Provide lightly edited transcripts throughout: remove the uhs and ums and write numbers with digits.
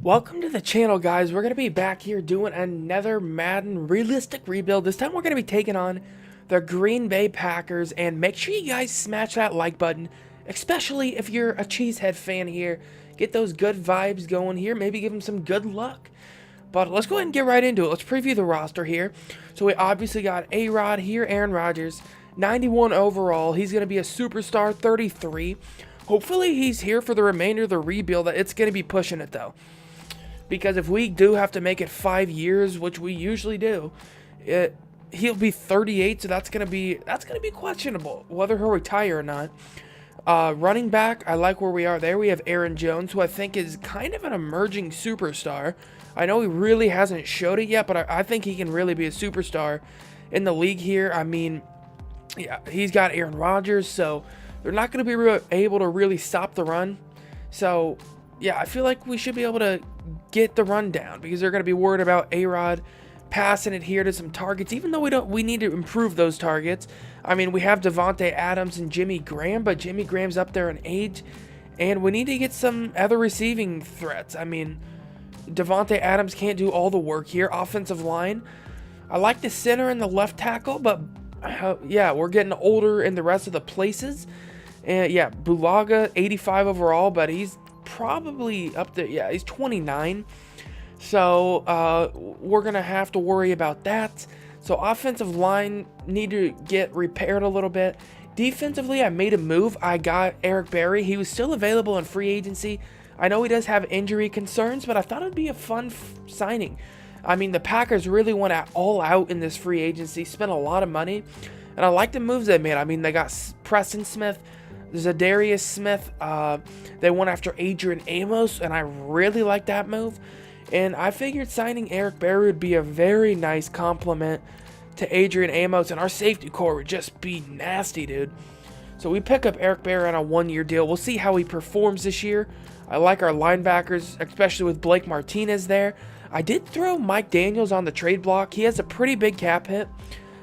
Welcome to the channel, guys. We're going to be back here doing another Madden realistic rebuild. This time we're going to be taking on the Green Bay Packers, and make sure you guys smash that like button, especially if you're a Cheesehead fan here. Get those good vibes going here, maybe give them some good luck. But let's go ahead and get right into it. Let's preview the roster here. So we obviously got A-Rod here, Aaron Rodgers, 91 overall. He's going to be a superstar, 33. Hopefully he's here for the remainder of the rebuild. It's going to be pushing it, though. Because if we do have to make it 5 years, which we usually do, he'll be 38, so that's gonna be questionable whether he'll retire or not. Running back, I like where we are there. We have Aaron Jones, who I think is kind of an emerging superstar. I know he really hasn't showed it yet, but I think he can really be a superstar in the league here. I mean, yeah, he's got Aaron Rodgers, so they're not going to be able to really stop the run. So yeah, I feel like we should be able to get the run down because they're going to be worried about A-Rod passing it here to some targets, even though we need to improve those targets. I mean, we have Davante Adams and Jimmy Graham, but Jimmy Graham's up there in age, and we need to get some other receiving threats. I mean, Davante Adams can't do all the work here. Offensive line, I like the center and the left tackle, but yeah, we're getting older in the rest of the places. And yeah, Bulaga, 85 overall, but he's probably up there. Yeah, he's 29, so we're gonna have to worry about that. So offensive line need to get repaired a little bit. Defensively, I made a move. I got Eric Berry. He was still available in free agency. I know he does have injury concerns, but I thought it'd be a fun signing. I mean, the Packers really went all out in this free agency, spent a lot of money, and I like the moves they made. I mean, they got Preston Smith, Zadarius Smith, they went after Adrian Amos, and I really like that move. And I figured signing Eric Berry would be a very nice compliment to Adrian Amos, and our safety core would just be nasty, dude. So we pick up Eric Berry on a 1-year deal. We'll see how he performs this year. I like our linebackers, especially with Blake Martinez there. I did throw Mike Daniels on the trade block. He has a pretty big cap hit,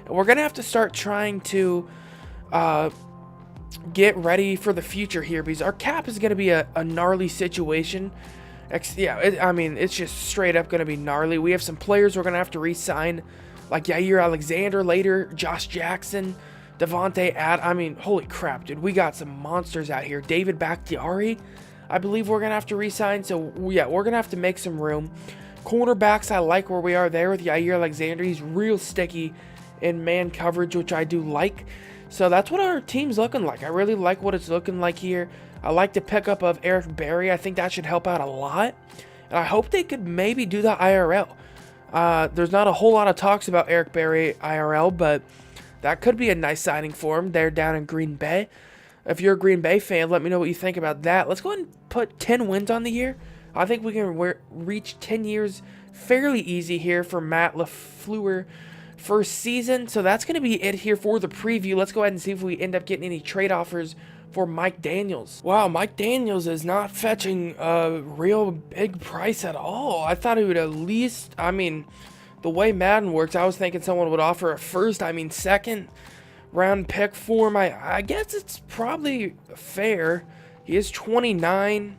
and we're going to have to start trying to get ready for the future here, because our cap is going to be a gnarly situation. I mean, it's just straight up going to be gnarly. We have some players we're going to have to re-sign, like Yair Alexander later, Josh Jackson, Davante I mean, holy crap, dude. We got some monsters out here. David Bakhtiari, I believe we're going to have to re-sign. So, yeah, we're going to have to make some room. Cornerbacks, I like where we are there with Yair Alexander. He's real sticky in man coverage, which I do like. So that's what our team's looking like. I really like what it's looking like here. I like the pickup of Eric Berry. I think that should help out a lot. And I hope they could maybe do the IRL. There's not a whole lot of talks about Eric Berry IRL, but that could be a nice signing for him. They're down in Green Bay. If you're a Green Bay fan, let me know what you think about that. Let's go ahead and put 10 wins on the year. I think we can reach 10 years fairly easy here for Matt LaFleur first season. So that's going to be it here for the preview. Let's go ahead and see if we end up getting any trade offers for Mike Daniels. Wow, Mike Daniels is not fetching a real big price at all. I thought he would at least, I mean, the way Madden works, I was thinking someone would offer a first, second round pick for him. I guess it's probably fair. He is 29.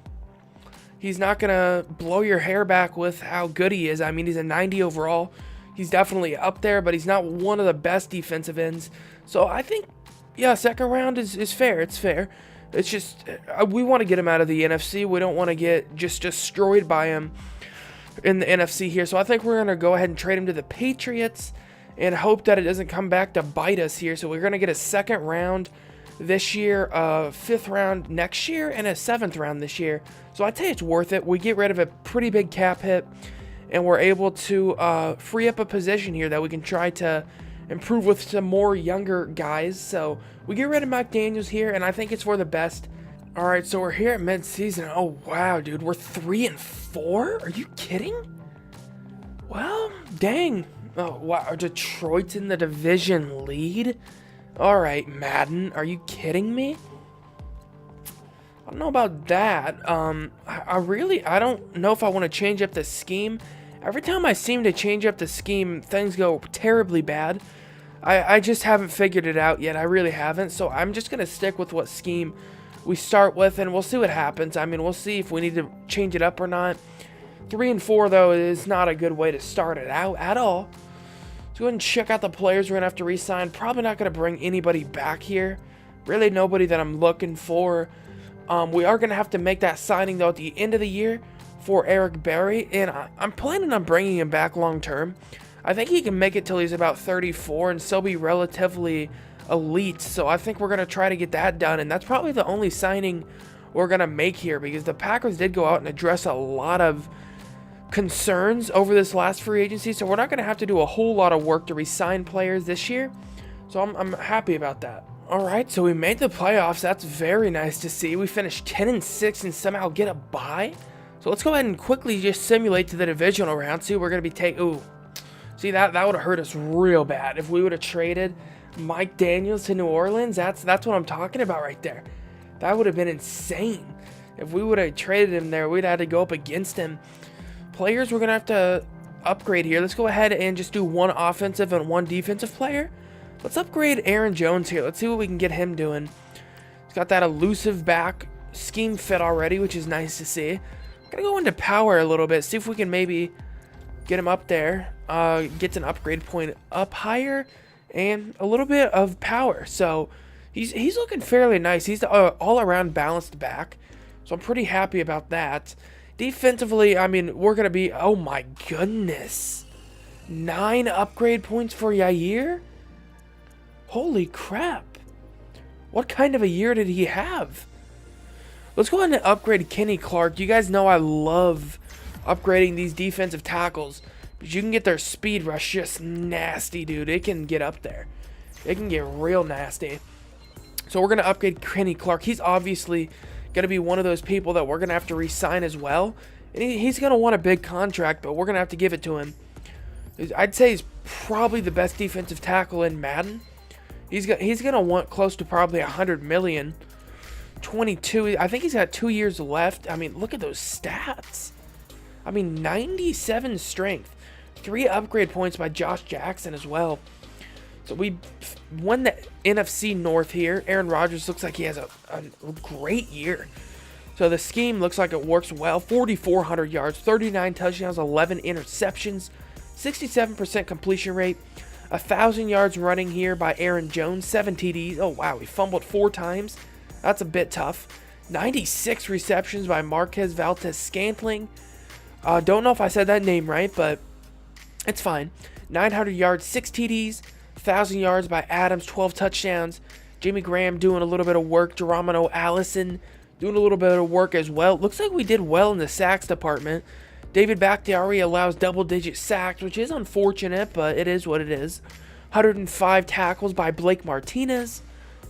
He's not going to blow your hair back with how good he is. I mean, he's a 90 overall. He's definitely up there, but he's not one of the best defensive ends. So I think, yeah, second round is fair. It's fair. It's just, we want to get him out of the NFC. We don't want to get just destroyed by him in the NFC here. So I think we're going to go ahead and trade him to the Patriots and hope that it doesn't come back to bite us here. So we're going to get a second round this year, a 5th round next year, and a 7th round this year. So I'd say it's worth it. We get rid of a pretty big cap hit, and we're able to free up a position here that we can try to improve with some more younger guys. So we get rid of Mike Daniels here, and I think it's for the best. All right, so we're here at mid-season. Oh, wow, dude. We're 3-4? Are you kidding? Well, dang. Oh, wow. Detroit's in the division lead? All right, Madden. Are you kidding me? I don't know about that. I don't know if I want to change up the scheme. Every time I seem to change up the scheme, things go terribly bad. I just haven't figured it out yet. I really haven't. So I'm just going to stick with what scheme we start with, and we'll see what happens. I mean, we'll see if we need to change it up or not. 3-4 though is not a good way to start it out at all. Let's go ahead and check out the players we're gonna have to re-sign. Probably not gonna bring anybody back here. Really nobody that I'm looking for. We are gonna have to make that signing though at the end of the year for Eric Berry, and I'm planning on bringing him back long term. I think he can make it till he's about 34 and still be relatively elite. So I think we're gonna try to get that done, and that's probably the only signing we're gonna make here, because the Packers did go out and address a lot of concerns over this last free agency, so we're not gonna have to do a whole lot of work to re-sign players this year. So I'm happy about that. All right, so we made the playoffs. That's very nice to see. We finished 10-6 and somehow get a bye. So let's go ahead and quickly just simulate to the divisional round. See, we're gonna be ooh, see that would have hurt us real bad if we would have traded Mike Daniels to New Orleans. That's what I'm talking about right there. That would have been insane. If we would have traded him there, we'd have to go up against him. Players we're going to have to upgrade here. Let's go ahead and just do one offensive and one defensive player. Let's upgrade Aaron Jones here. Let's see what we can get him doing. He's got that elusive back scheme fit already, which is nice to see. I'm going to go into power a little bit, see if we can maybe get him up there. Gets an upgrade point up higher and a little bit of power. So he's looking fairly nice. He's the all-around balanced back, so I'm pretty happy about that. Defensively, I mean, we're going to be... Oh, my goodness. 9 upgrade points for Yair? Holy crap. What kind of a year did he have? Let's go ahead and upgrade Kenny Clark. You guys know I love upgrading these defensive tackles, but you can get their speed rush just nasty, dude. It can get up there. It can get real nasty. So we're going to upgrade Kenny Clark. He's obviously going to be one of those people that we're going to have to re-sign as well. And he's going to want a big contract, but we're going to have to give it to him. I'd say he's probably the best defensive tackle in Madden. He's going to want close to probably $100 million. 22. I think he's got 2 years left. I mean, look at those stats. I mean, 97 strength. 3 upgrade points by Josh Jackson as well. So we won the NFC North here. Aaron Rodgers looks like he has a great year. So the scheme looks like it works well. 4,400 yards, 39 touchdowns, 11 interceptions, 67% completion rate, 1,000 yards running here by Aaron Jones, 7 TDs. Oh, wow, he fumbled 4 times. That's a bit tough. 96 receptions by Marquez Valdes-Scantling. Don't know if I said that name right, but it's fine. 900 yards, 6 TDs. 1,000 yards by Adams, 12 touchdowns. Jimmy Graham doing a little bit of work. Geronimo Allison doing a little bit of work as well. Looks like we did well in the sacks department. David Bakhtiari allows double-digit sacks, which is unfortunate, but it is what it is. 105 tackles by Blake Martinez.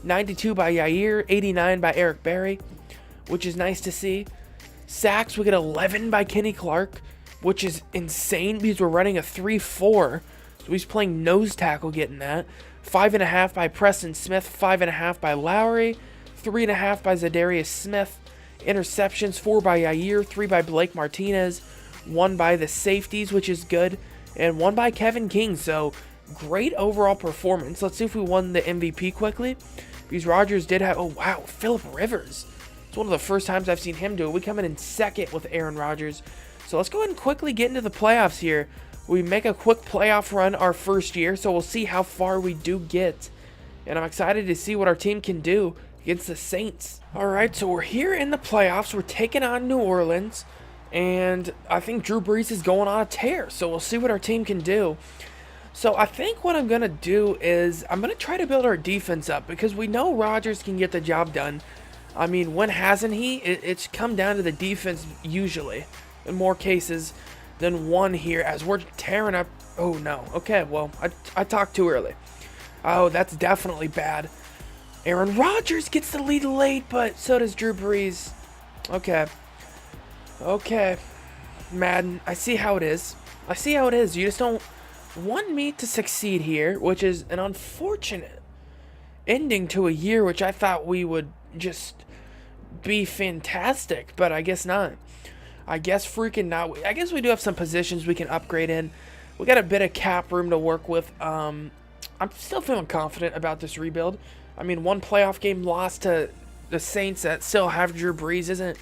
92 by Yair. 89 by Eric Berry, which is nice to see. Sacks, we get 11 by Kenny Clark, which is insane because we're running a 3-4. So he's playing nose tackle getting that. 5.5 by Preston Smith. 5.5 by Lowry. 3.5 by Zadarius Smith. Interceptions, 4 by Yair. 3 by Blake Martinez. 1 by the safeties, which is good. And 1 by Kevin King. So great overall performance. Let's see if we won the MVP quickly. Because Rodgers did have... Oh, wow. Phillip Rivers. It's one of the first times I've seen him do it. We come in second with Aaron Rodgers. So let's go ahead and quickly get into the playoffs here. We make a quick playoff run our first year, so we'll see how far we do get. And I'm excited to see what our team can do against the Saints. Alright, so we're here in the playoffs. We're taking on New Orleans. And I think Drew Brees is going on a tear, so we'll see what our team can do. So I think what I'm going to do is I'm going to try to build our defense up, because we know Rodgers can get the job done. I mean, when hasn't he? It's come down to the defense usually, in more cases than one here, as we're tearing up. Oh no. Okay, well, I talked too early. Oh, that's definitely bad. Aaron Rodgers gets the lead late, but so does Drew Brees. Okay, Madden, I see how it is. You just don't want me to succeed here, which is an unfortunate ending to a year which I thought we would just be fantastic, but I guess not. I guess freaking not. I guess we do have some positions we can upgrade in. We got a bit of cap room to work with. I'm still feeling confident about this rebuild. I mean, one playoff game lost to the Saints that still have Drew Brees isn't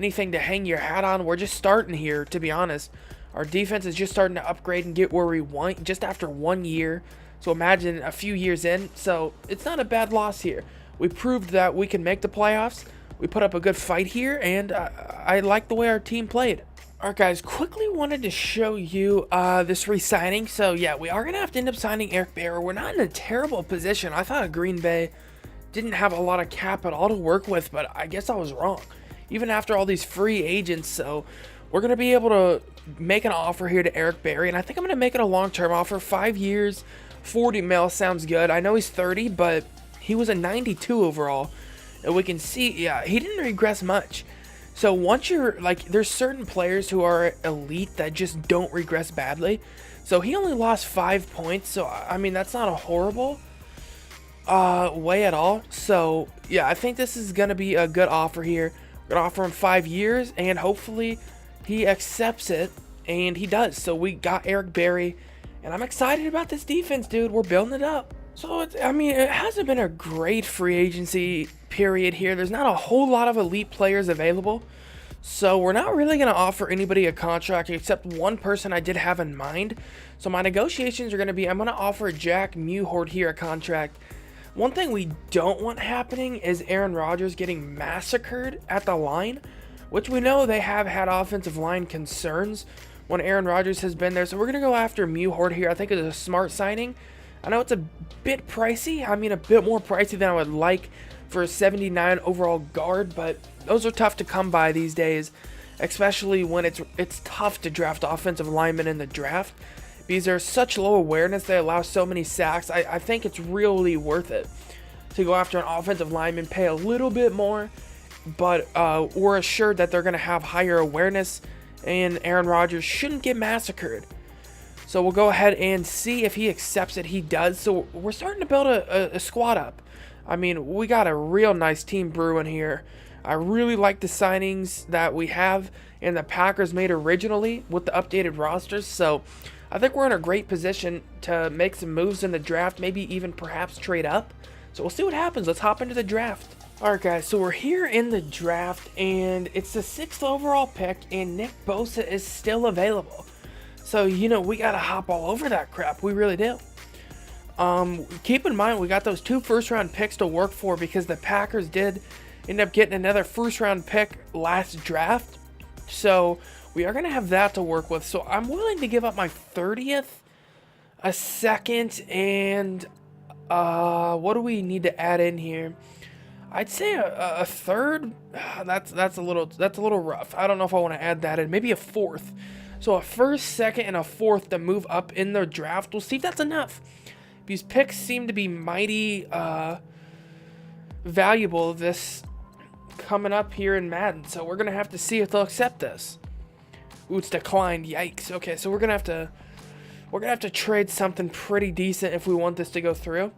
anything to hang your hat on. We're just starting here, to be honest. Our defense is just starting to upgrade and get where we want just after 1 year. So imagine a few years in. So it's not a bad loss here. We proved that we can make the playoffs. We put up a good fight here, and I like the way our team played. Alright guys, quickly wanted to show you this re-signing. So yeah, we are going to have to end up signing Eric Berry. We're not in a terrible position. I thought Green Bay didn't have a lot of cap at all to work with, but I guess I was wrong. Even after all these free agents, so we're going to be able to make an offer here to Eric Berry, and I think I'm going to make it a long-term offer. 5 years, 40 mil sounds good. I know he's 30, but he was a 92 overall, and we can see, yeah, he didn't regress much. So once you're, like, there's certain players who are elite that just don't regress badly. So he only lost 5 points, so, I mean, that's not a horrible way at all. So, yeah, I think this is going to be a good offer here. We're going to offer him 5 years, and hopefully he accepts it, and he does. So we got Eric Berry, and I'm excited about this defense, dude. We're building it up. So, I mean, it hasn't been a great free agency period here. There's not a whole lot of elite players available. So we're not really going to offer anybody a contract except one person I did have in mind. So my negotiations are going to be, I'm going to offer Jack Mewhort here a contract. One thing we don't want happening is Aaron Rodgers getting massacred at the line, which we know they have had offensive line concerns when Aaron Rodgers has been there. So we're going to go after Mewhort here. I think it's a smart signing. I know it's a bit pricey. I mean, a bit more pricey than I would like for a 79 overall guard, but those are tough to come by these days, especially when it's tough to draft offensive linemen in the draft because there's such low awareness. They allow so many sacks. I think it's really worth it to go after an offensive lineman, pay a little bit more, but we're assured that they're going to have higher awareness, and Aaron Rodgers shouldn't get massacred. So we'll go ahead and see if he accepts it. He does. So we're starting to build a squad up. I mean, we got a real nice team brewing here. I really like the signings that we have and the Packers made originally with the updated rosters. So I think we're in a great position to make some moves in the draft, maybe even perhaps trade up. So we'll see what happens. Let's hop into the draft. Alright guys, so we're here in the draft, and it's the 6th overall pick, and Nick Bosa is still available. So, you know, we got to hop all over that crap. We really do. Keep in mind, we got those 2 first-round picks to work for because the Packers did end up getting another first-round pick last draft. So, we are going to have that to work with. So, I'm willing to give up my 30th, a second, and what do we need to add in here? I'd say a third. That's a little rough. I don't know if I want to add that in. Maybe a 4th. So a 1st, 2nd, and a 4th to move up in the draft. We'll see if that's enough. These picks seem to be mighty valuable this coming up here in Madden. So we're gonna have to see if they'll accept this. Ooh, it's declined. Yikes. Okay, so we're gonna have to trade something pretty decent if we want this to go through.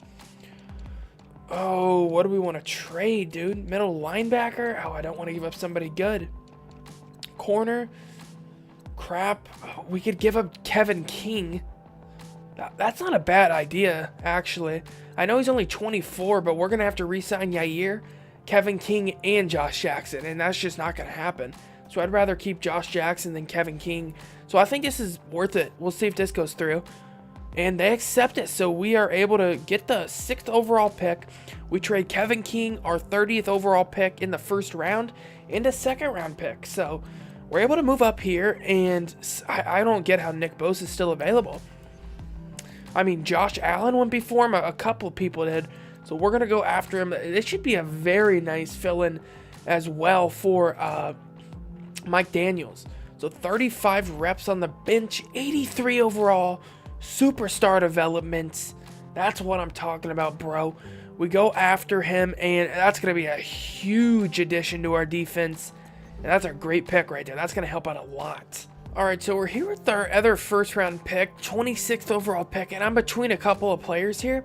Oh, what do we want to trade, dude? Middle linebacker? Oh, I don't want to give up somebody good. Corner? Crap. Oh, we could give up Kevin King. That's not a bad idea, actually. I know he's only 24, but we're going to have to re-sign Yair, Kevin King, and Josh Jackson, and that's just not going to happen. So I'd rather keep Josh Jackson than Kevin King. So I think this is worth it. We'll see if this goes through. And they accept it, so we are able to get the 6th overall pick. We trade Kevin King, our 30th overall pick in the 1st round, into 2nd round pick. So we're able to move up here, and I don't get how Nick Bosa is still available. I mean, Josh Allen went before him. A couple of people did. So we're going to go after him. This should be a very nice fill-in as well for Mike Daniels. So 35 reps on the bench, 83 overall. Superstar developments. That's what I'm talking about, bro. We go after him, and that's going to be a huge addition to our defense. And that's a great pick right there. That's going to help out a lot. All right, so we're here with our other first-round pick, 26th overall pick, and I'm between a couple of players here.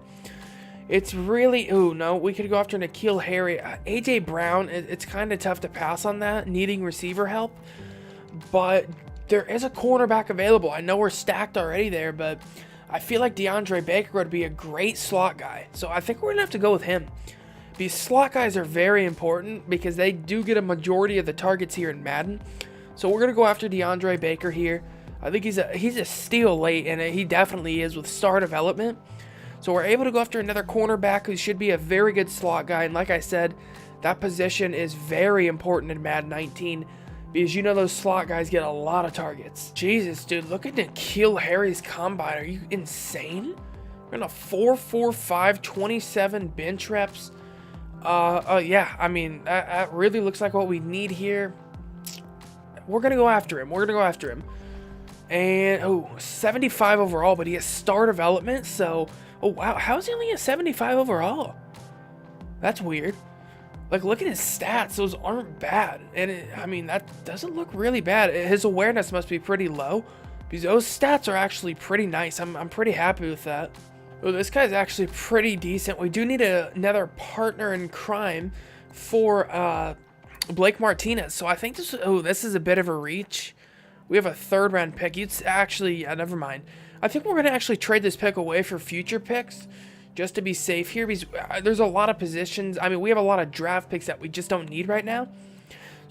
It's really, ooh, no, we could go after N'Keal Harry. A.J. Brown, it's kind of tough to pass on that, needing receiver help. But there is a cornerback available. I know we're stacked already there, but I feel like DeAndre Baker would be a great slot guy. So I think we're going to have to go with him. These slot guys are very important because they do get a majority of the targets here in Madden. So we're going to go after DeAndre Baker here. I think he's a steal late, and he definitely is with star development. So we're able to go after another cornerback who should be a very good slot guy. And like I said, that position is very important in Madden 19 because you know those slot guys get a lot of targets. Jesus, dude, look at N'Keal Harry's combine. Are you insane? We're going to 4.45, 27 bench reps. Yeah, I mean, that really looks like what we need here. We're going to go after him. And, 75 overall, but he has star development, so, oh, wow, how is he only a 75 overall? That's weird. Like, look at his stats. Those aren't bad. And, I mean, that doesn't look really bad. His awareness must be pretty low, because those stats are actually pretty nice. I'm pretty happy with that. Oh, this guy's actually pretty decent. We do need another partner in crime for, Blake Martinez. So I think this is a bit of a reach. We have a 3rd round pick. Yeah, never mind. I think we're going to actually trade this pick away for future picks just to be safe here because there's a lot of positions. I mean, we have a lot of draft picks that we just don't need right now.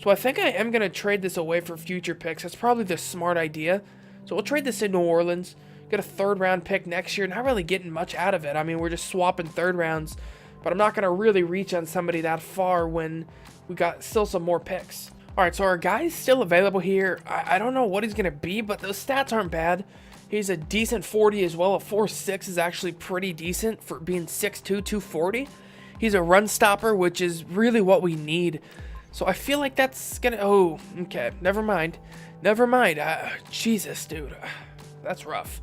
So I think I am going to trade this away for future picks. That's probably the smart idea. So we'll trade this in New Orleans. Get a 3rd round pick next year. Not really getting much out of it. I mean, we're just swapping 3rd rounds. But I'm not going to really reach on somebody that far when we got still some more picks. All right, so our guy's still available here. I don't know what he's going to be, but those stats aren't bad. He's a decent 40 as well. A 4.6 is actually pretty decent for being 6'2", 240. He's a run stopper, which is really what we need. So I feel like that's going to... Oh, okay. Never mind. Jesus, dude. That's rough.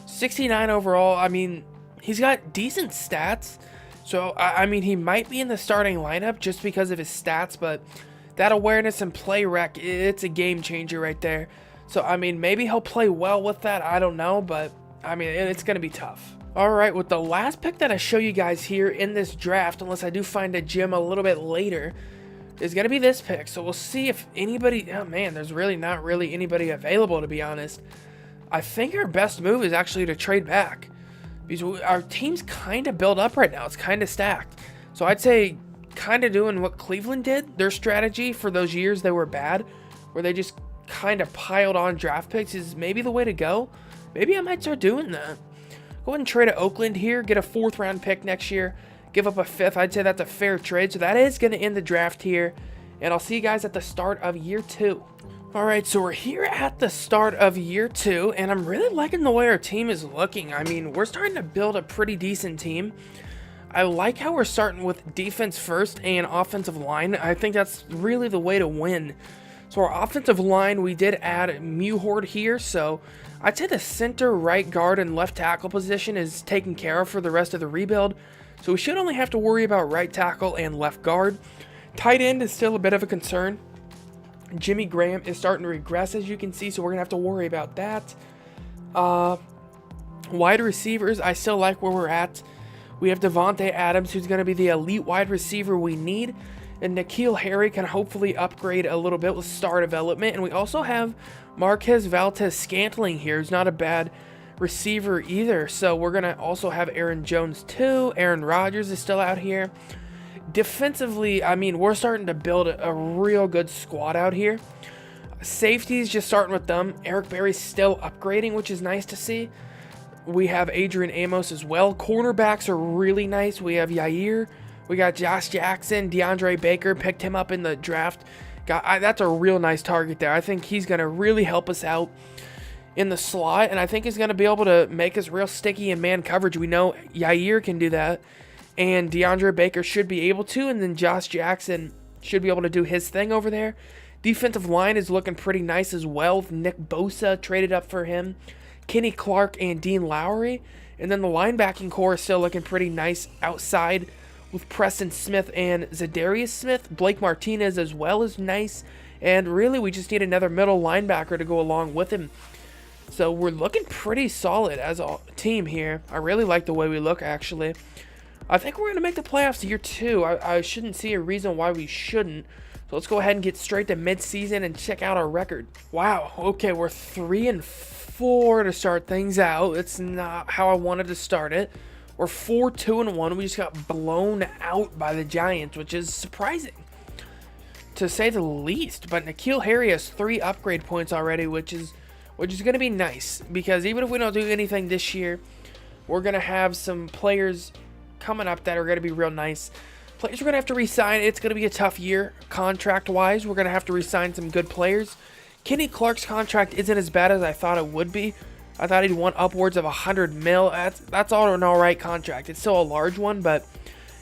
69 overall. I mean, he's got decent stats. So, I mean, he might be in the starting lineup just because of his stats, but... that awareness and play rec, it's a game changer right there. So, I mean, maybe he'll play well with that. I don't know, but, I mean, it's going to be tough. All right, with the last pick that I show you guys here in this draft, unless I do find a gem a little bit later, is going to be this pick. So, we'll see if anybody... Oh, man, there's really not really anybody available, to be honest. I think our best move is actually to trade back. Because our team's kind of built up right now. It's kind of stacked. So, I'd say... kind of doing what Cleveland did. Their strategy for those years they were bad, where they just kind of piled on draft picks, is maybe the way to go. Maybe I might start doing that. Go ahead and trade to Oakland here, get a 4th round pick next year, give up a 5th. I'd say that's a fair trade. So that is going to end the draft here, and I'll see you guys at the start of year 2. All right, so we're here at the start of year 2, and I'm really liking the way our team is looking. I mean, we're starting to build a pretty decent team. I like how we're starting with defense first and offensive line. I think that's really the way to win. So our offensive line, we did add Muhord here. So I'd say the center, right guard, and left tackle position is taken care of for the rest of the rebuild. So we should only have to worry about right tackle and left guard. Tight end is still a bit of a concern. Jimmy Graham is starting to regress, as you can see. So we're going to have to worry about that. Wide receivers, I still like where we're at. We have Devontae Adams, who's going to be the elite wide receiver we need. And N'Keal Harry can hopefully upgrade a little bit with star development. And we also have Marquez Valdes-Scantling here, who's not a bad receiver either. So we're going to also have Aaron Jones too. Aaron Rodgers is still out here. Defensively, I mean, we're starting to build a real good squad out here. Safeties, just starting with them. Eric Berry's still upgrading, which is nice to see. We have Adrian Amos as well. Cornerbacks are really nice. We have Yair. We got Josh Jackson. DeAndre Baker picked him up in the draft. That's a real nice target there. I think he's going to really help us out in the slot, and I think he's going to be able to make us real sticky in man coverage. We know Yair can do that, and DeAndre Baker should be able to, and then Josh Jackson should be able to do his thing over there. Defensive line is looking pretty nice as well. Nick Bosa traded up for him. Kenny Clark and Dean Lowry. And then the linebacking core is still looking pretty nice outside with Preston Smith and Zadarius Smith. Blake Martinez as well is nice. And really, we just need another middle linebacker to go along with him. So we're looking pretty solid as a team here. I really like the way we look, actually. I think we're going to make the playoffs year 2. I shouldn't see a reason why we shouldn't. So let's go ahead and get straight to midseason and check out our record. Wow, okay, we're 3-4 to start things out. It's not how I wanted to start it. We're 4-2-1. We just got blown out by the Giants, which is surprising, to say the least. But N'Keal Harry has 3 upgrade points already, which is going to be nice, because even if we don't do anything this year, we're going to have some players coming up that are going to be real nice. Players we're going to have to re-sign. It's going to be a tough year contract-wise. We're going to have to re-sign some good players. Kenny Clark's contract isn't as bad as I thought it would be. I thought he'd want upwards of $100 million. That's all an alright contract. It's still a large one, but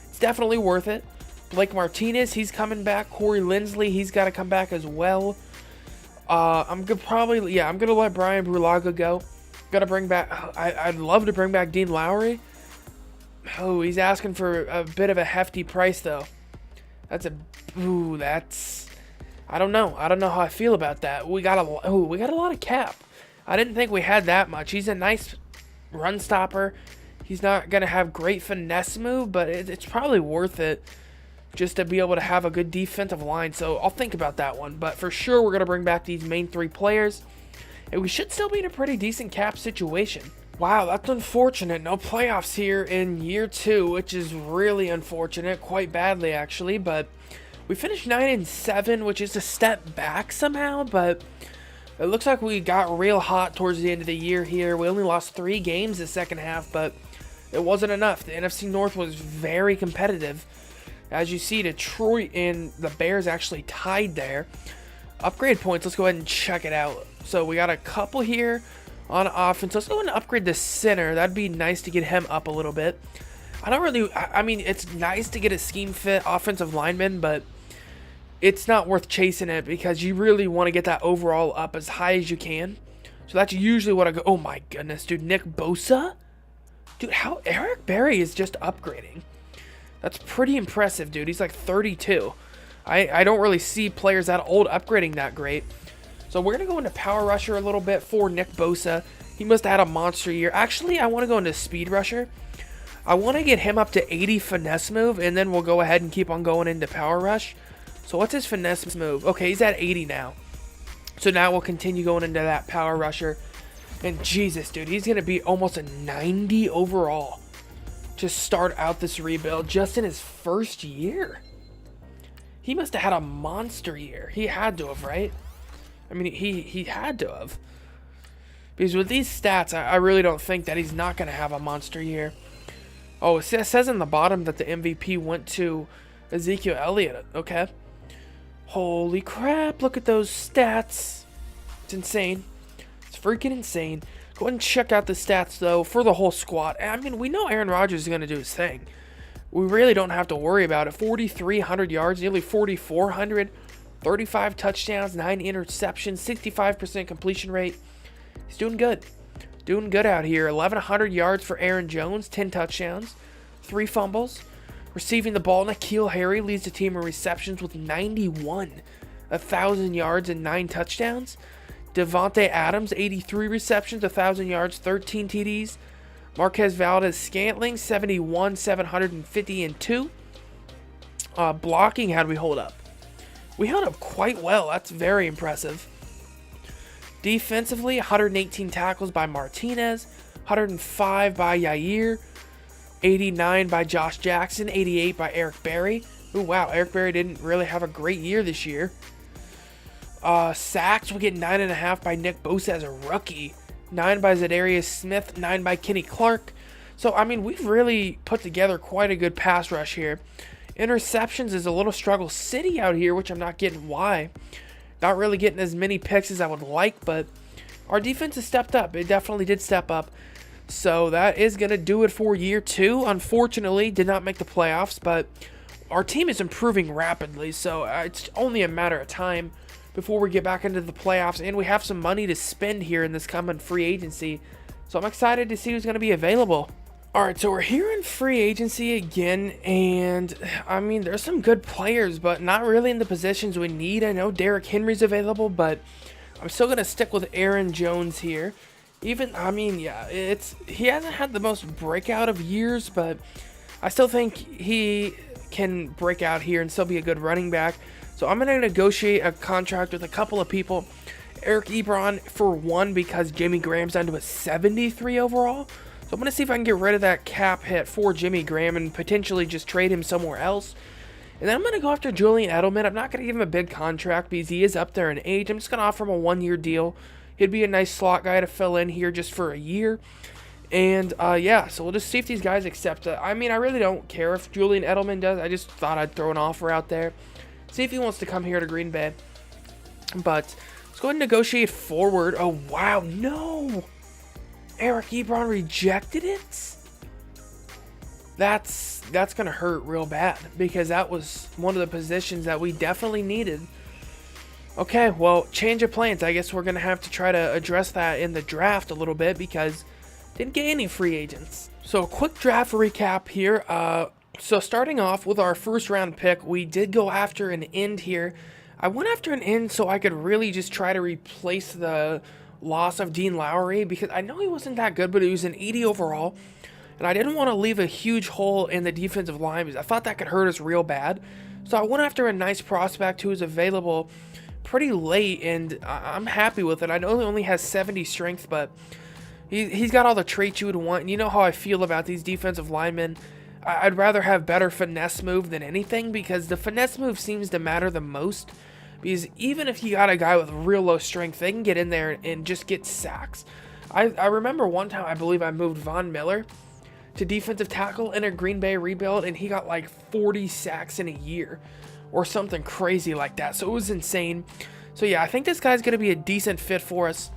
it's definitely worth it. Blake Martinez, he's coming back. Corey Linsley, he's got to come back as well. I'm gonna let Brian Brulaga go. Gotta bring back. I'd love to bring back Dean Lowry. Oh, he's asking for a bit of a hefty price though. That's I don't know. I don't know how I feel about that. We got a lot of cap. I didn't think we had that much. He's a nice run stopper. He's not gonna have great finesse move, but it's probably worth it just to be able to have a good defensive line. So I'll think about that one. But for sure, we're gonna bring back these main 3 players, and we should still be in a pretty decent cap situation. Wow, that's unfortunate. No playoffs here in year 2, which is really unfortunate, quite badly actually. But we finished 9-7, which is a step back somehow, but it looks like we got real hot towards the end of the year here. We only lost 3 games the second half, but it wasn't enough. The NFC North was very competitive. As you see, Detroit and the Bears actually tied there. Upgrade points, let's go ahead and check it out. So we got a couple here on offense. Let's go ahead and upgrade the center. That'd be nice to get him up a little bit. I mean, it's nice to get a scheme fit offensive lineman, but it's not worth chasing it because you really want to get that overall up as high as you can. So that's usually what I go. Oh my goodness, dude. Nick Bosa? Dude, how Eric Berry is just upgrading. That's pretty impressive, dude. He's like 32. I don't really see players that old upgrading that great. So we're going to go into Power Rusher a little bit for Nick Bosa. He must have had a monster year. Actually, I want to go into Speed Rusher. I want to get him up to 80 finesse move, and then we'll go ahead and keep on going into Power Rush. So what's his finesse move? Okay, he's at 80 now. So now we'll continue going into that Power Rusher. And Jesus, dude, he's going to be almost a 90 overall to start out this rebuild just in his first year. He must have had a monster year. He had to have, right? I mean, he had to have. Because with these stats, I really don't think that he's not going to have a monster year. Oh, it says in the bottom that the MVP went to Ezekiel Elliott. Okay. Holy crap, look at those stats. It's insane. It's freaking insane. Go ahead and check out the stats, though, for the whole squad. I mean, we know Aaron Rodgers is going to do his thing. We really don't have to worry about it. 4,300 yards, nearly 4,400. 35 touchdowns, 9 interceptions, 65% completion rate. He's doing good. Doing good out here. 1,100 yards for Aaron Jones, 10 touchdowns, 3 fumbles. Receiving the ball, N'Keal Harry leads the team in receptions with 91. 1,000 yards and 9 touchdowns. Devontae Adams, 83 receptions, 1,000 yards, 13 TDs. Marquez Valdez-Scantling, 71, 750, and 2. Blocking, how do we hold up? We held up quite well. That's very impressive. Defensively, 118 tackles by Martinez, 105 by Yair, 89 by Josh Jackson, 88 by Eric Berry. Ooh, wow, Eric Berry didn't really have a great year this year. Sacks, we get 9.5 by Nick Bosa as a rookie, 9 by Zadarius Smith, 9 by Kenny Clark. So, I mean, we've really put together quite a good pass rush here. Interceptions is a little struggle city out here, which I'm not getting why. Not really getting as many picks as I would like, but our defense has stepped up. It definitely did step up. So that is going to do it for year 2. Unfortunately, did not make the playoffs, but our team is improving rapidly, so it's only a matter of time before we get back into the playoffs, and we have some money to spend here in this coming free agency. So I'm excited to see who's going to be available. Alright, so we're here in free agency again, and I mean, there's some good players, but not really in the positions we need. I know Derrick Henry's available, but I'm still going to stick with Aaron Jones here. I mean, yeah, he hasn't had the most breakout of years, but I still think he can break out here and still be a good running back. So I'm going to negotiate a contract with a couple of people. Eric Ebron for 1 because Jimmy Graham's down to a 73 overall. So I'm going to see if I can get rid of that cap hit for Jimmy Graham and potentially just trade him somewhere else. And then I'm going to go after Julian Edelman. I'm not going to give him a big contract because he is up there in age. I'm just going to offer him a 1-year deal. He'd be a nice slot guy to fill in here just for a year. And, yeah, so we'll just see if these guys accept it. I mean, I really don't care if Julian Edelman does. I just thought I'd throw an offer out there. See if he wants to come here to Green Bay. But let's go ahead and negotiate forward. Oh, wow, no. Eric Ebron rejected it? That's going to hurt real bad because that was one of the positions that we definitely needed. Okay, well, change of plans. I guess we're going to have to try to address that in the draft a little bit because didn't get any free agents. So a quick draft recap here. So starting off with our first round pick, we did go after an end here. I went after an end so I could really just try to replace the loss of Dean Lowry because I know he wasn't that good, but he was an 80 overall. And I didn't want to leave a huge hole in the defensive line because I thought that could hurt us real bad. So I went after a nice prospect who was available pretty late, and I'm happy with it. I know he only has 70 strength, but he's got all the traits you would want. And you know how I feel about these defensive linemen. I'd rather have better finesse move than anything because the finesse move seems to matter the most. Because even if you got a guy with real low strength, they can get in there and just get sacks. I remember one time I believe I moved Von Miller to defensive tackle in a Green Bay rebuild, and he got like 40 sacks in a year or something crazy like that. So it was insane. So yeah, I think this guy's going to be a decent fit for us.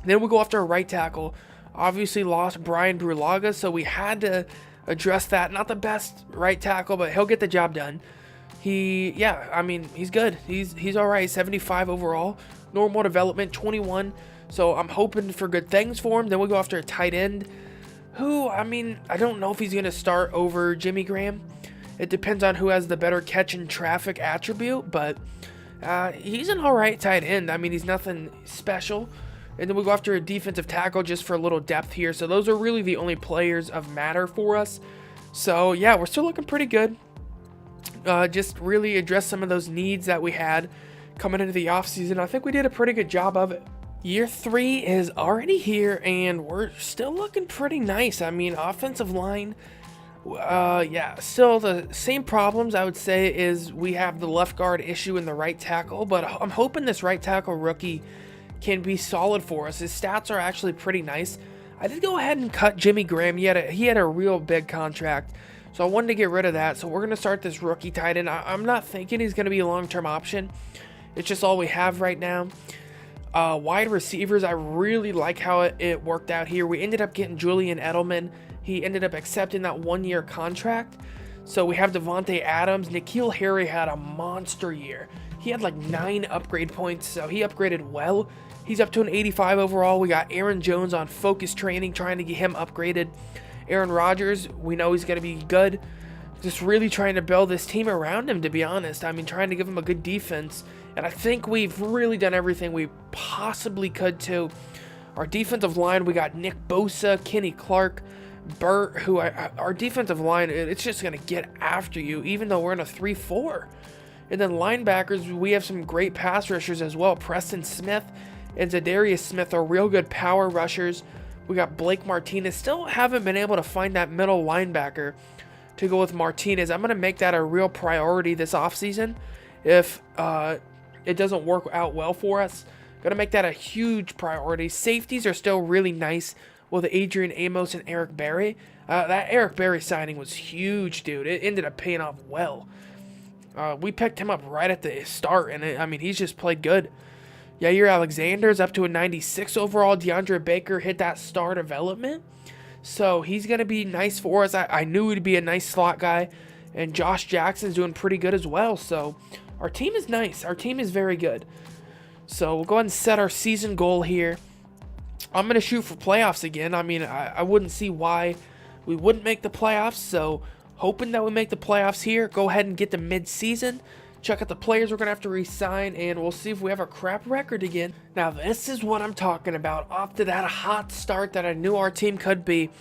Then we'll go after a right tackle. Obviously lost Brian Brulaga, so we had to address that. Not the best right tackle, but he'll get the job done. I mean, he's good. He's all right. 75 overall. Normal development, 21. So I'm hoping for good things for him. Then we'll go after a tight end who, I mean, I don't know if he's going to start over Jimmy Graham. It depends on who has the better catch in traffic attribute, but he's an all right tight end. I mean, he's nothing special. And then we'll go after a defensive tackle just for a little depth here. So those are really the only players of matter for us. So, yeah, we're still looking pretty good. Just really address some of those needs that we had coming into the offseason. I think we did a pretty good job of it. Year 3 is already here, and we're still looking pretty nice. I mean, offensive line, yeah, still the same problems, I would say, is we have the left guard issue in the right tackle, but I'm hoping this right tackle rookie can be solid for us. His stats are actually pretty nice. I did go ahead and cut Jimmy Graham. He had a real big contract, so I wanted to get rid of that. So we're going to start this rookie tight end. I'm not thinking he's going to be a long-term option. It's just all we have right now. Wide receivers, I really like how it worked out here. We ended up getting Julian Edelman. He ended up accepting that 1-year contract. So we have Devontae Adams. N'Keal Harry had a monster year. He had like 9 upgrade points, so he upgraded well. He's up to an 85 overall. We got Aaron Jones on focus training, trying to get him upgraded. Aaron Rodgers, we know he's going to be good. Just really trying to build this team around him, to be honest. I mean, trying to give him a good defense. And I think we've really done everything we possibly could to. Our defensive line, we got Nick Bosa, Kenny Clark, Burt, who our defensive line, it's just going to get after you, even though we're in a 3-4. And then linebackers, we have some great pass rushers as well. Preston Smith and Zadarius Smith are real good power rushers. We got Blake Martinez. Still haven't been able to find that middle linebacker to go with Martinez. I'm going to make that a real priority this offseason. If it doesn't work out well for us, going to make that a huge priority. Safeties are still really nice with Adrian Amos and Eric Berry. That Eric Berry signing was huge, dude. It ended up paying off well. We picked him up right at the start, and I mean, he's just played good. Yair Alexander's up to a 96 overall. DeAndre Baker hit that star development. So he's going to be nice for us. I knew he'd be a nice slot guy. And Josh Jackson's doing pretty good as well. So our team is nice. Our team is very good. So we'll go ahead and set our season goal here. I'm going to shoot for playoffs again. I mean, I wouldn't see why we wouldn't make the playoffs. So hoping that we make the playoffs here. Go ahead and get to mid-season. Check out the players we're going to have to re-sign, and we'll see if we have a crap record again. Now, this is what I'm talking about. Off to that hot start that I knew our team could be.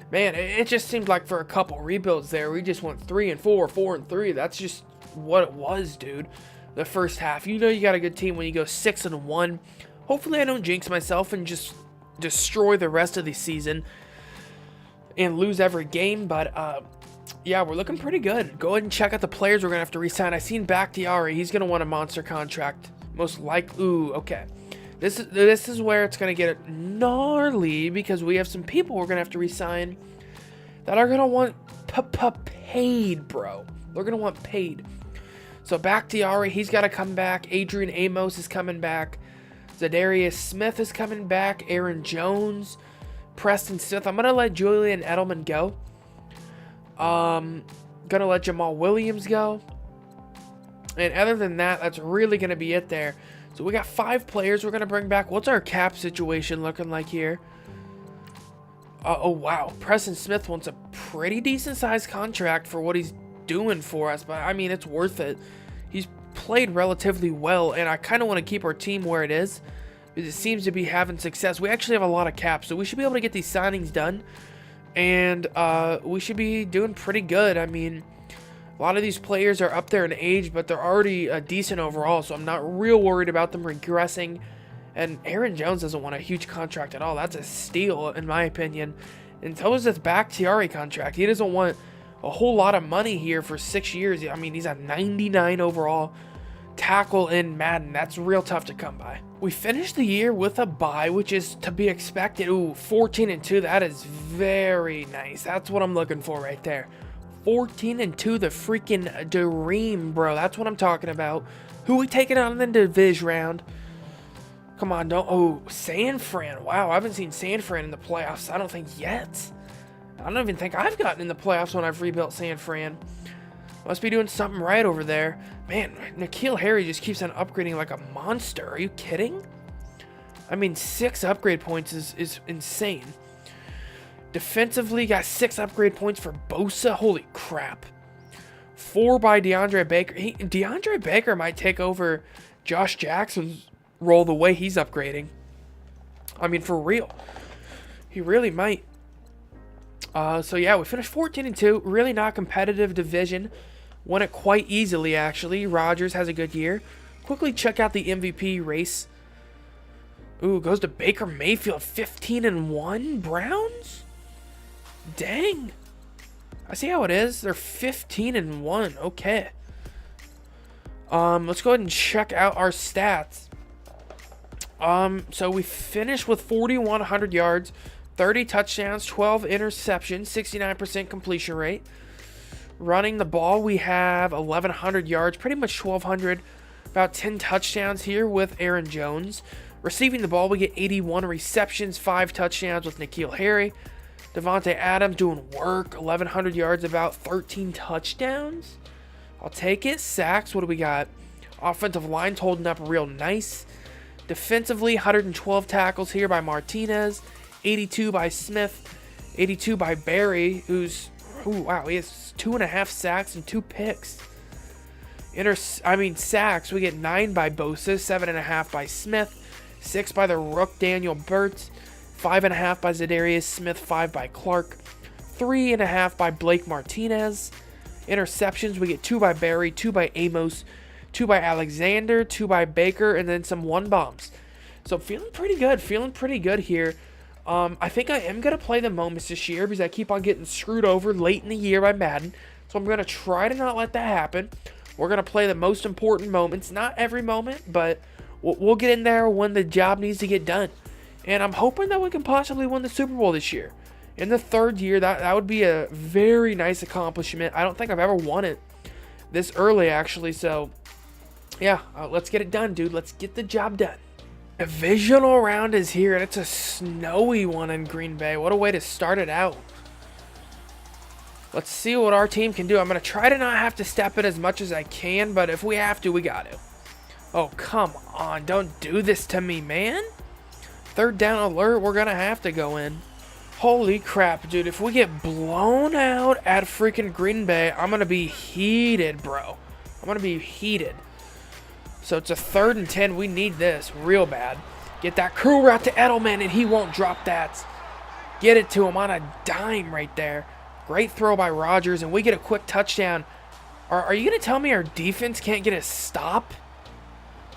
Man, it just seemed like for a couple rebuilds there, we just went 3-4, 4-3. That's just what it was, dude. The first half. You know you got a good team when you go 6-1. Hopefully I don't jinx myself and just destroy the rest of the season. and lose every game, but yeah, we're looking pretty good. Go ahead and check out the players we're gonna have to re-sign. I seen Bakhtiari. He's gonna want a monster contract, most likely. Ooh, okay. This is where it's gonna get gnarly because we have some people we're gonna have to re-sign that are gonna want paid, bro. They're gonna want paid. So Bakhtiari, he's got to come back. Adrian Amos is coming back. Zadarius Smith is coming back. Aaron Jones, Preston Smith. I'm gonna let Julian Edelman go. Gonna let Jamal Williams go. And other than that, that's really gonna be it there. So we got 5 players we're gonna bring back. What's our cap situation looking like here? Oh wow, Preston Smith wants a pretty decent sized contract for what he's doing for us, but I mean, it's worth it. He's played relatively well, and I kind of want to keep our team where it is because it seems to be having success. We actually have a lot of cap, so we should be able to get these signings done, and we should be doing pretty good. I mean, a lot of these players are up there in age, but they're already decent overall, so I'm not real worried about them regressing. And Aaron Jones doesn't want a huge contract at all. That's a steal, in my opinion. And so is this Bakhtiari contract. He doesn't want a whole lot of money here for 6 years. I mean, he's a 99 overall tackle in Madden. That's real tough to come by. We finished the year with a bye, which is to be expected. Ooh, 14-2. That is very nice. That's what I'm looking for right there. 14-2, the freaking dream, bro. That's what I'm talking about. Who we taking on in the division round? Come on, don't. Oh, San Fran. Wow, I haven't seen San Fran in the playoffs, I don't think, yet. I don't even think I've gotten in the playoffs when I've rebuilt San Fran. Must be doing something right over there. Man, N'Keal Harry just keeps on upgrading like a monster. Are you kidding? I mean, 6 upgrade points is insane. Defensively, got 6 upgrade points for Bosa. Holy crap. 4 by DeAndre Baker. DeAndre Baker might take over Josh Jackson's role the way he's upgrading. I mean, for real. He really might. So yeah, we finished 14-2. Really not competitive division. Won it quite easily, actually. Rodgers has a good year. Quickly check out the MVP race. Ooh, goes to Baker Mayfield. 15-1. Browns? Dang. I see how it is. They're 15-1. Okay. Let's go ahead and check out our stats. So we finished with 4,100 yards. 30 touchdowns, 12 interceptions, 69% completion rate. Running the ball, we have 1,100 yards, pretty much 1,200. About 10 touchdowns here with Aaron Jones. Receiving the ball, we get 81 receptions, 5 touchdowns with N'Keal Harry. Devontae Adams doing work, 1,100 yards, about 13 touchdowns. I'll take it. Sacks, what do we got? Offensive line's holding up real nice. Defensively, 112 tackles here by Martinez. 82 by Smith, 82 by Barry, who's, ooh, wow, he has 2.5 sacks and 2 picks. Sacks, we get 9 by Bosa, 7.5 by Smith, 6 by the Rook Daniel Burt, 5.5 by Zadarius Smith, 5 by Clark, 3.5 by Blake Martinez. Interceptions, we get 2 by Barry, 2 by Amos, 2 by Alexander, 2 by Baker, and then some 1 bombs. So feeling pretty good here. I think I am going to play the moments this year because I keep on getting screwed over late in the year by Madden. So I'm going to try to not let that happen. We're going to play the most important moments. Not every moment, but we'll get in there when the job needs to get done. And I'm hoping that we can possibly win the Super Bowl this year. In the 3rd year, that would be a very nice accomplishment. I don't think I've ever won it this early, actually. So, yeah, let's get it done, dude. Let's get the job done. Divisional round is here, and it's a snowy one in Green Bay. What a way to start it out. Let's see what our team can do. I'm going to try to not have to step it as much as I can, but if we have to, we got to. Oh, come on. Don't do this to me, man. 3rd down alert. We're going to have to go in. Holy crap, dude. If we get blown out at freaking Green Bay, I'm going to be heated, bro. I'm going to be heated. So it's a 3rd and 10. We need this real bad. Get that curl route to Edelman, and he won't drop that. Get it to him on a dime right there. Great throw by RODGERS, and we get a quick touchdown. Are you going to tell me our defense can't get a stop?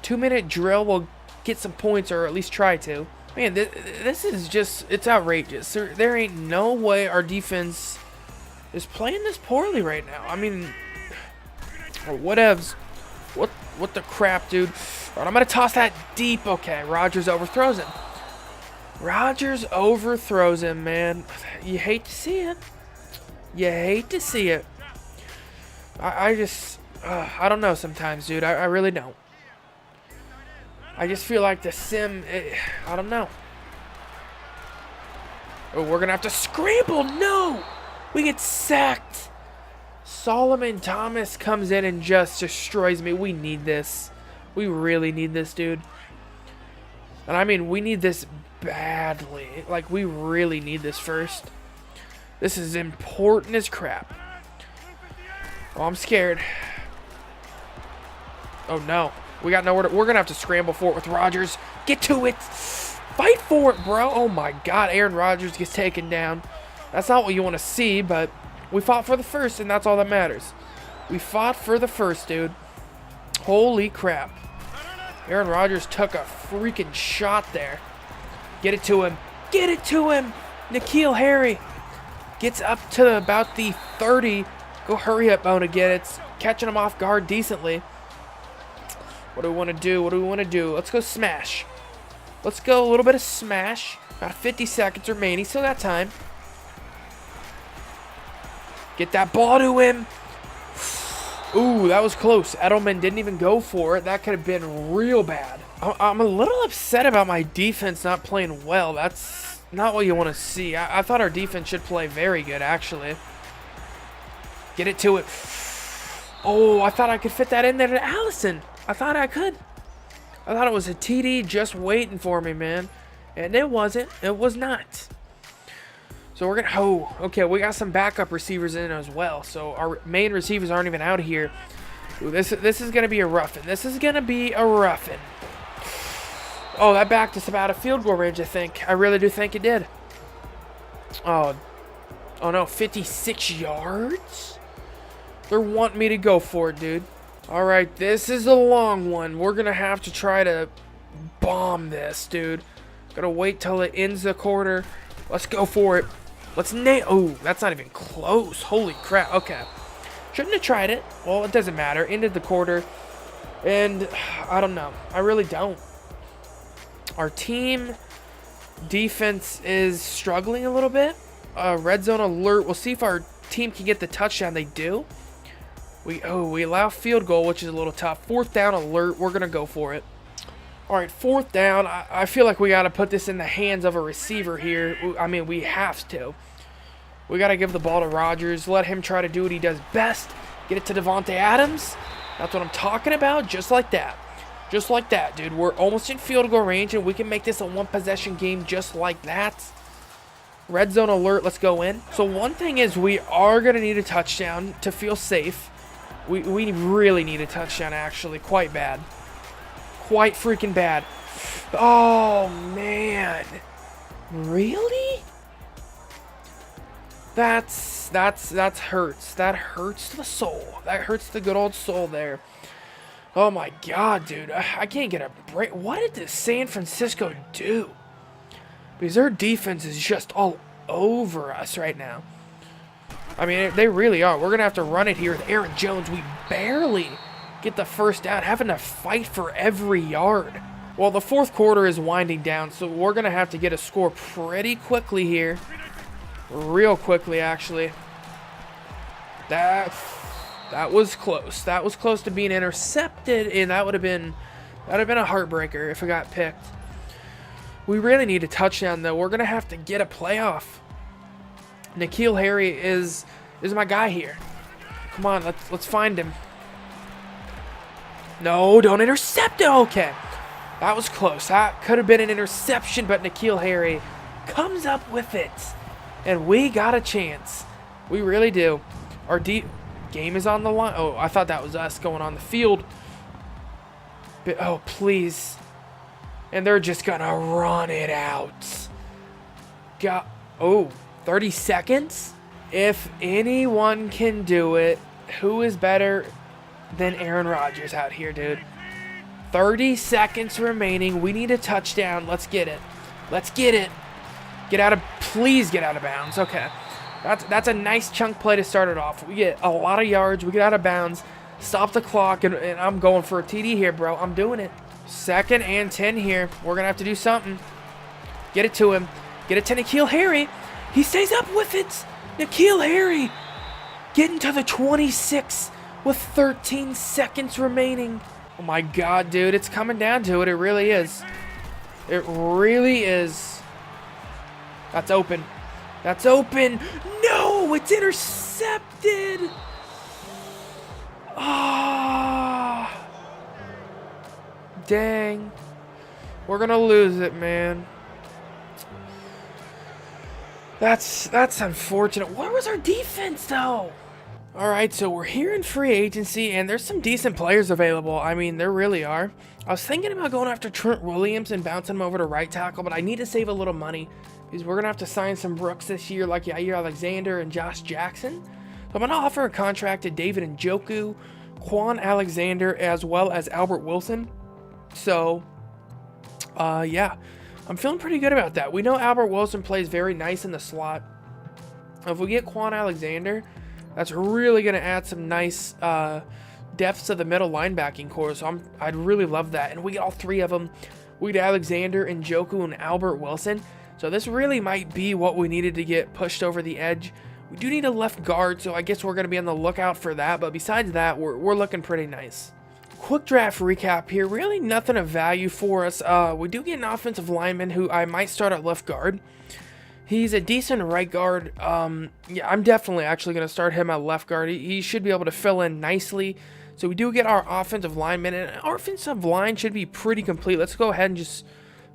2-minute drill will get some points, or at least try to. Man, this is just, it's outrageous. There ain't no way our defense is playing this poorly right now. I mean, or whatevs. What the crap, dude? All right, I'm going to toss that deep. Okay, Rodgers overthrows him. Rodgers overthrows him, man. You hate to see it. You hate to see it. I just, I don't know sometimes, dude. I really don't. I just feel like the sim, I don't know. Oh, we're going to have to scramble. No! We get sacked. Solomon Thomas comes in and just destroys me. We need this. We really need this, dude. And I mean, we need this badly. Like, we really need this first. This is important as crap. Oh, I'm scared. Oh, no. We got nowhere to... We're going to have to scramble for it with Rodgers. Get to it. Fight for it, bro. Oh, my God. Aaron Rodgers gets taken down. That's not what you want to see, but we fought for the first, and that's all that matters. We fought for the first, dude. Holy crap. Aaron Rodgers took a freaking shot there. Get it to him. Get it to him. N'Keal Harry gets up to about the 30. Go hurry up, Bona. Get it. Catching him off guard decently. What do we want to do? What do we want to do? Let's go smash. Let's go a little bit of smash. About 50 seconds remaining. Still got time. Get that ball to him. Ooh, that was close. Edelman didn't even go for it. That could have been real bad. I'm a little upset about my defense not playing well. That's not what you want to see. I thought our defense should play very good, actually. Get it to it. Oh, I thought I could fit that in there to Allison. I thought I could. I thought it was a TD just waiting for me, man. And it wasn't. It was not. So we're going to... Oh, okay, we got some backup receivers in as well. So our main receivers aren't even out here. Ooh, this is going to be a roughing. This is going to be a roughing. Oh, that backed us about a field goal range, I think. I really do think it did. Oh no, 56 yards? They're wanting me to go for it, dude. All right, this is a long one. We're going to have to try to bomb this, dude. Gotta wait till it ends the quarter. Let's go for it. Let's nail... Oh, that's not even close. Holy crap. Okay. Shouldn't have tried it. Well, it doesn't matter. Ended the quarter. And I don't know. I really don't. Our team defense is struggling a little bit. Red zone alert. We'll see if our team can get the touchdown. They do. We allow field goal, which is a little tough. 4th down alert. We're going to go for it. All right, 4th down. I feel like we got to put this in the hands of a receiver here. I mean, we have to. We got to give the ball to Rodgers. Let him try to do what he does best. Get it to Devontae Adams. That's what I'm talking about. Just like that. Just like that, dude. We're almost in field goal range, and we can make this a one-possession game just like that. Red zone alert. Let's go in. So one thing is we are going to need a touchdown to feel safe. We really need a touchdown, actually. Quite bad. Quite freaking bad. Oh, man. Really? That hurts. That hurts the soul. That hurts the good old soul there. Oh, my God, dude. I can't get a break. What did this San Francisco do? Because their defense is just all over us right now. I mean, they really are. We're going to have to run it here with Aaron Jones. We barely get the first down, having to fight for every yard. Well, the 4th quarter is winding down, so we're going to have to get a score pretty quickly here. Real quickly, actually. That was close. That was close to being intercepted, and that would have been a heartbreaker if it got picked. We really need a touchdown, though. We're going to have to get a playoff. N'Keal Harry is my guy here. Come on, let's find him. No, don't intercept it. Okay. That was close. That could have been an interception, but N'Keal Harry comes up with it. And we got a chance. We really do. Our game is on the line. Oh, I thought that was us going on the field. But, oh, please. And they're just going to run it out. Oh, 30 seconds? If anyone can do it, who is better than Aaron Rodgers out here, dude? 30 seconds remaining. We need a touchdown. Let's get it. Let's get it. Please get out of bounds. Okay. That's a nice chunk play to start it off. We get a lot of yards. We get out of bounds. Stop the clock, and I'm going for a TD here, bro. I'm doing it. 2nd and 10 here. We're going to have to do something. Get it to him. Get it to N'Keal Harry. He stays up with it. N'Keal Harry getting to the 26 with 13 seconds remaining. Oh, my God, dude. It's coming down to it. It really is. It really is. That's open. That's open. No, it's intercepted. Ah, dang. We're going to lose it, man. That's unfortunate. Where was our defense, though? All right, so we're here in free agency, and there's some decent players available. I mean, there really are. I was thinking about going after Trent Williams and bouncing him over to right tackle, but I need to save a little money because we're going to have to sign some rooks this year like Yair Alexander and Josh Jackson. So I'm going to offer a contract to David Njoku, Quan Alexander, as well as Albert Wilson. So, yeah, I'm feeling pretty good about that. We know Albert Wilson plays very nice in the slot. If we get Quan Alexander, that's really going to add some nice depth to the middle linebacking core. So I'd really love that. And we get all 3 of them. We get Alexander, Njoku, and Albert Wilson. So this really might be what we needed to get pushed over the edge. We do need a left guard, so I guess we're going to be on the lookout for that. But besides that, we're looking pretty nice. Quick draft recap here. Really nothing of value for us. We do get an offensive lineman who I might start at left guard. He's a decent right guard. Yeah, I'm definitely actually going to start him at left guard. He should be able to fill in nicely. So we do get our offensive lineman, and our offensive line should be pretty complete. Let's go ahead and just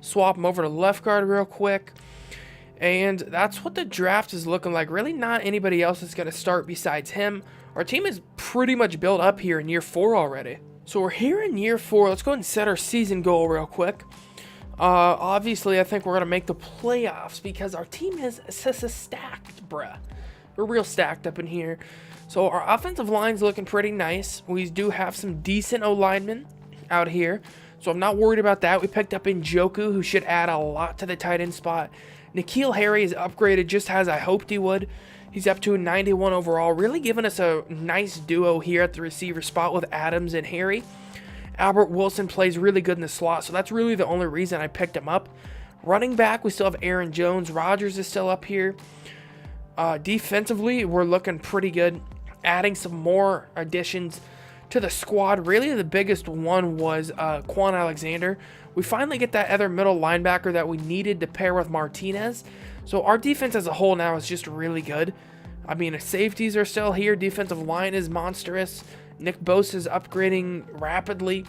swap him over to left guard real quick. And that's what the draft is looking like. Really not anybody else is going to start besides him. Our team is pretty much built up here in year 4 already. So we're here in year 4. Let's go ahead and set our season goal real quick. Obviously, I think we're going to make the playoffs because our team is stacked, bruh. We're real stacked up in here. So our offensive line's looking pretty nice. We do have some decent O-linemen out here. So I'm not worried about that. We picked up Njoku, who should add a lot to the tight end spot. N'Keal Harry is upgraded just as I hoped he would. He's up to a 91 overall, really giving us a nice duo here at the receiver spot with Adams and Harry. Albert Wilson plays really good in the slot, so that's really the only reason I picked him up. Running back, we still have Aaron Jones. RODGERS is still up here. Defensively, we're looking pretty good. Adding some more additions to the squad. Really, the biggest one was Quan Alexander. We finally get that other middle linebacker that we needed to pair with Martinez. So our defense as a whole now is just really good. I mean, safeties are still here. Defensive line is monstrous. Nick Bosa is upgrading rapidly.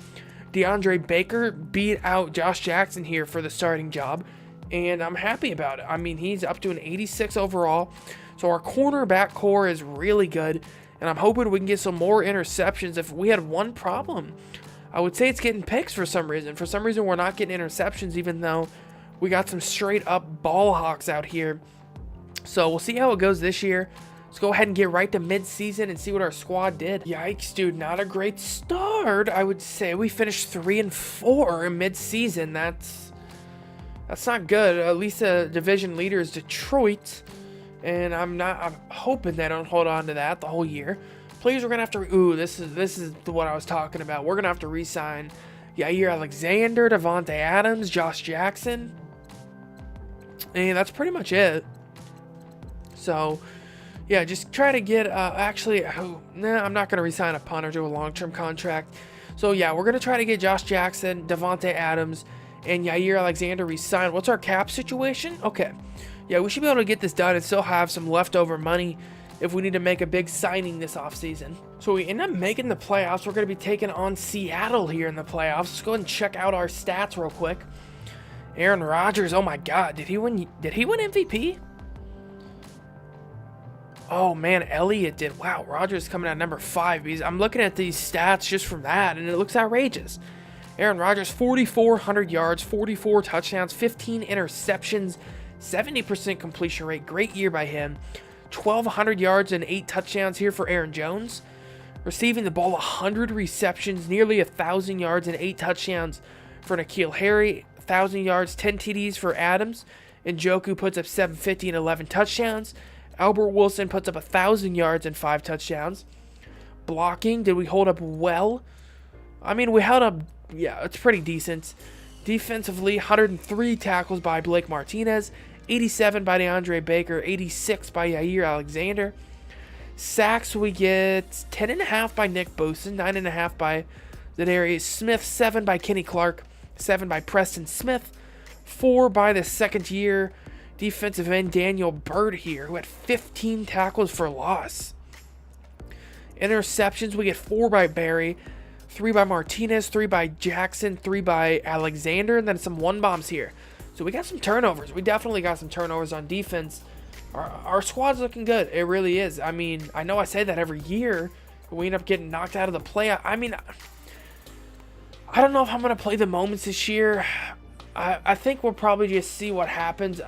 DeAndre Baker beat out Josh Jackson here for the starting job, and I'm happy about it. I mean, he's up to an 86 overall. So our cornerback core is really good, and I'm hoping we can get some more interceptions. If we had one problem, I would say it's getting picks for some reason. For some reason, we're not getting interceptions, even though we got some straight up ball hawks out here. So we'll see how it goes this year. Let's go ahead and get right to mid-season and see what our squad did. Yikes, dude, not a great start, I would say. We finished 3-4 in mid-season. That's not good. At least the division leader is Detroit, and I'm hoping they don't hold on to that the whole year. Players we're gonna have to. This is what I was talking about. We're gonna have to re-sign Yair Alexander, Devontae Adams, Josh Jackson, and that's pretty much it. So, yeah, just try to get, I'm not going to re-sign a punter to a long-term contract. So, yeah, we're going to try to get Josh Jackson, Devontae Adams, and Yair Alexander re-signed. What's our cap situation? Okay. Yeah, we should be able to get this done and still have some leftover money if we need to make a big signing this offseason. So we end up making the playoffs. We're going to be taking on Seattle here in the playoffs. Let's go ahead and check out our stats real quick. Aaron Rodgers, oh my God, did he win MVP? Oh, man, Elliott did. Wow, Rodgers coming out number 5. I'm looking at these stats just from that, and it looks outrageous. Aaron Rodgers, 4,400 yards, 44 touchdowns, 15 interceptions, 70% completion rate. Great year by him. 1,200 yards and 8 touchdowns here for Aaron Jones. Receiving the ball, 100 receptions, nearly 1,000 yards and 8 touchdowns for N'Keal Harry. 1,000 yards, 10 TDs for Adams. Njoku puts up 750 and 11 touchdowns. Albert Wilson puts up 1,000 yards and 5 touchdowns. Blocking, did we hold up well? I mean, we held up, yeah, it's pretty decent. Defensively, 103 tackles by Blake Martinez, 87 by DeAndre Baker, 86 by Yair Alexander. Sacks, we get 10.5 by Nick Bosa, 9.5 by Zadarius Smith, 7 by Kenny Clark, 7 by Preston Smith, 4 by the second-year defensive end Daniel Byrd here, who had 15 tackles for loss. Interceptions, we get 4 by Barry, 3 by Martinez, 3 by Jackson, 3 by Alexander, and then some one-bombs here. So we got some turnovers. We definitely got some turnovers on defense. Our squad's looking good. It really is. I mean, I know I say that every year, but we end up getting knocked out of the playoff. I mean, I don't know if I'm going to play the moments this year. I think we'll probably just see what happens.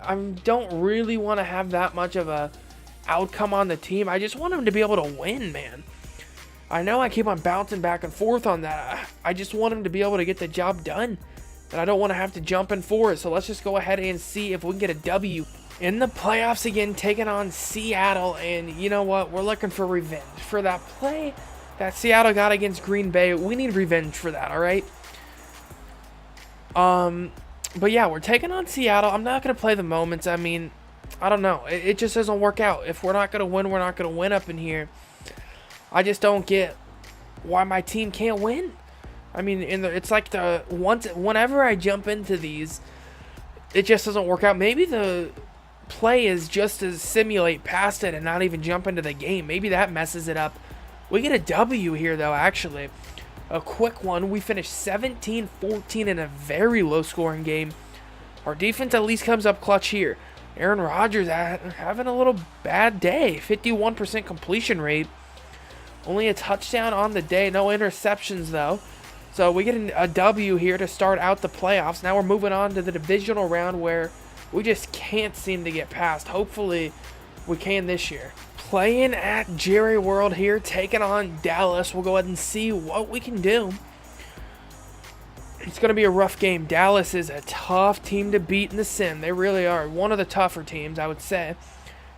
I don't really want to have that much of a outcome on the team. I just want them to be able to win, man. I know I keep on bouncing back and forth on that. I just want them to be able to get the job done. And I don't want to have to jump in for it. So let's just go ahead and see if we can get a W. In the playoffs again, taking on Seattle. And you know what? We're looking for revenge. For that play that Seattle got against Green Bay, we need revenge for that, all right? But yeah, we're taking on Seattle. I'm not going to play the moments. I mean, I don't know. It just doesn't work out. If we're not going to win, we're not going to win up in here. I just don't get why my team can't win. I mean, it's like whenever I jump into these, it just doesn't work out. Maybe the play is just to simulate past it and not even jump into the game. Maybe that messes it up. We get a W here, though, actually. A quick one. We finished 17-14 in a very low-scoring game. Our defense at least comes up clutch here. Aaron Rodgers having a little bad day. 51% completion rate. Only a touchdown on the day. No interceptions, though. So we get a W here to start out the playoffs. Now we're moving on to the divisional round where we just can't seem to get past. Hopefully we can this year. Playing at Jerry World here, taking on Dallas. We'll go ahead and see what we can do. It's going to be a rough game. Dallas is a tough team to beat in the sim. They really are. One of the tougher teams, I would say.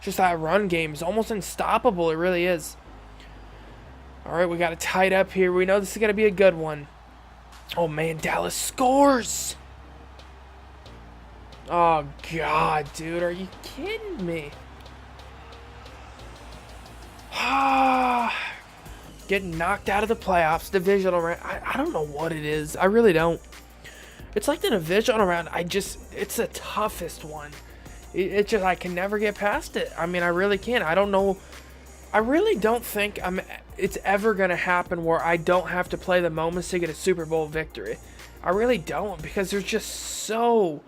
Just that run game is almost unstoppable. It really is. All right, we got it tied up here. We know this is going to be a good one. Oh, man, Dallas scores. Oh, God, dude. Are you kidding me? Getting knocked out of the playoffs, divisional round. I don't know what it is. I really don't. It's like the divisional round. It's the toughest one. It just, I can never get past it. I mean, I really can't. I don't know. I really don't think it's ever going to happen where I don't have to play the moments to get a Super Bowl victory. I really don't, because there's just so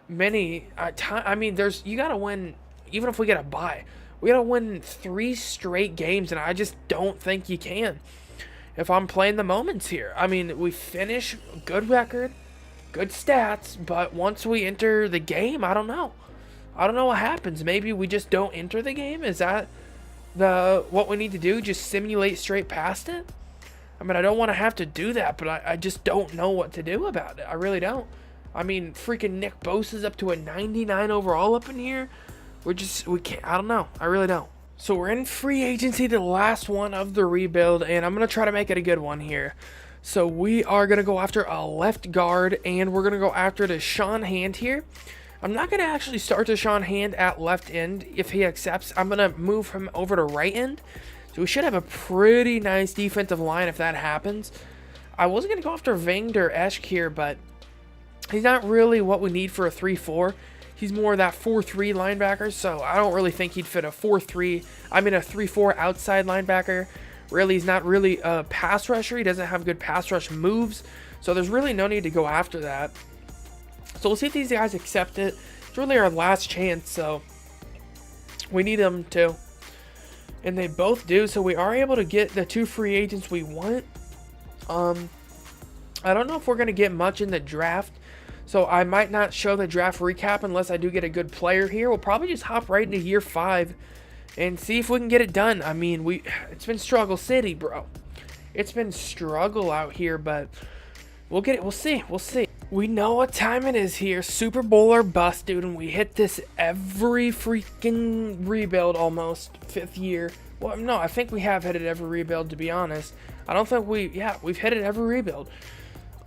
many. I mean, you got to win, even if we get a bye. We got to win 3 straight games, and I just don't think you can if I'm playing the moments here. I mean, we finish good record, good stats, but once we enter the game, I don't know. I don't know what happens. Maybe we just don't enter the game? Is that what we need to do? Just simulate straight past it? I mean, I don't want to have to do that, but I just don't know what to do about it. I really don't. I mean, freaking Nick Bosa's up to a 99 overall up in here. We can't, I don't know. I really don't. So we're in free agency, the last one of the rebuild, and I'm going to try to make it a good one here. So we are going to go after a left guard, and we're going to go after Deshaun Hand here. I'm not going to actually start Deshaun Hand at left end if he accepts. I'm going to move him over to right end. So we should have a pretty nice defensive line if that happens. I was going to go after Vander Esch here, but he's not really what we need for a 3-4. He's more of that 4-3 linebacker, so I don't really think he'd fit a 4-3. I mean, a 3-4 outside linebacker. Really, he's not really a pass rusher. He doesn't have good pass rush moves, so there's really no need to go after that. So we'll see if these guys accept it. It's really our last chance, so we need them to. And they both do, so we are able to get the 2 free agents we want. I don't know if we're going to get much in the draft. So I might not show the draft recap unless I do get a good player here. We'll probably just hop right into year 5 and see if we can get it done. I mean, it's been struggle city, bro. It's been struggle out here, but we'll get it. We'll see. We know what time it is here. Super Bowl or bust, dude, and we hit this every freaking rebuild almost. 5th year. Well, no, I think we have hit it every rebuild, to be honest. I don't think we've hit it every rebuild.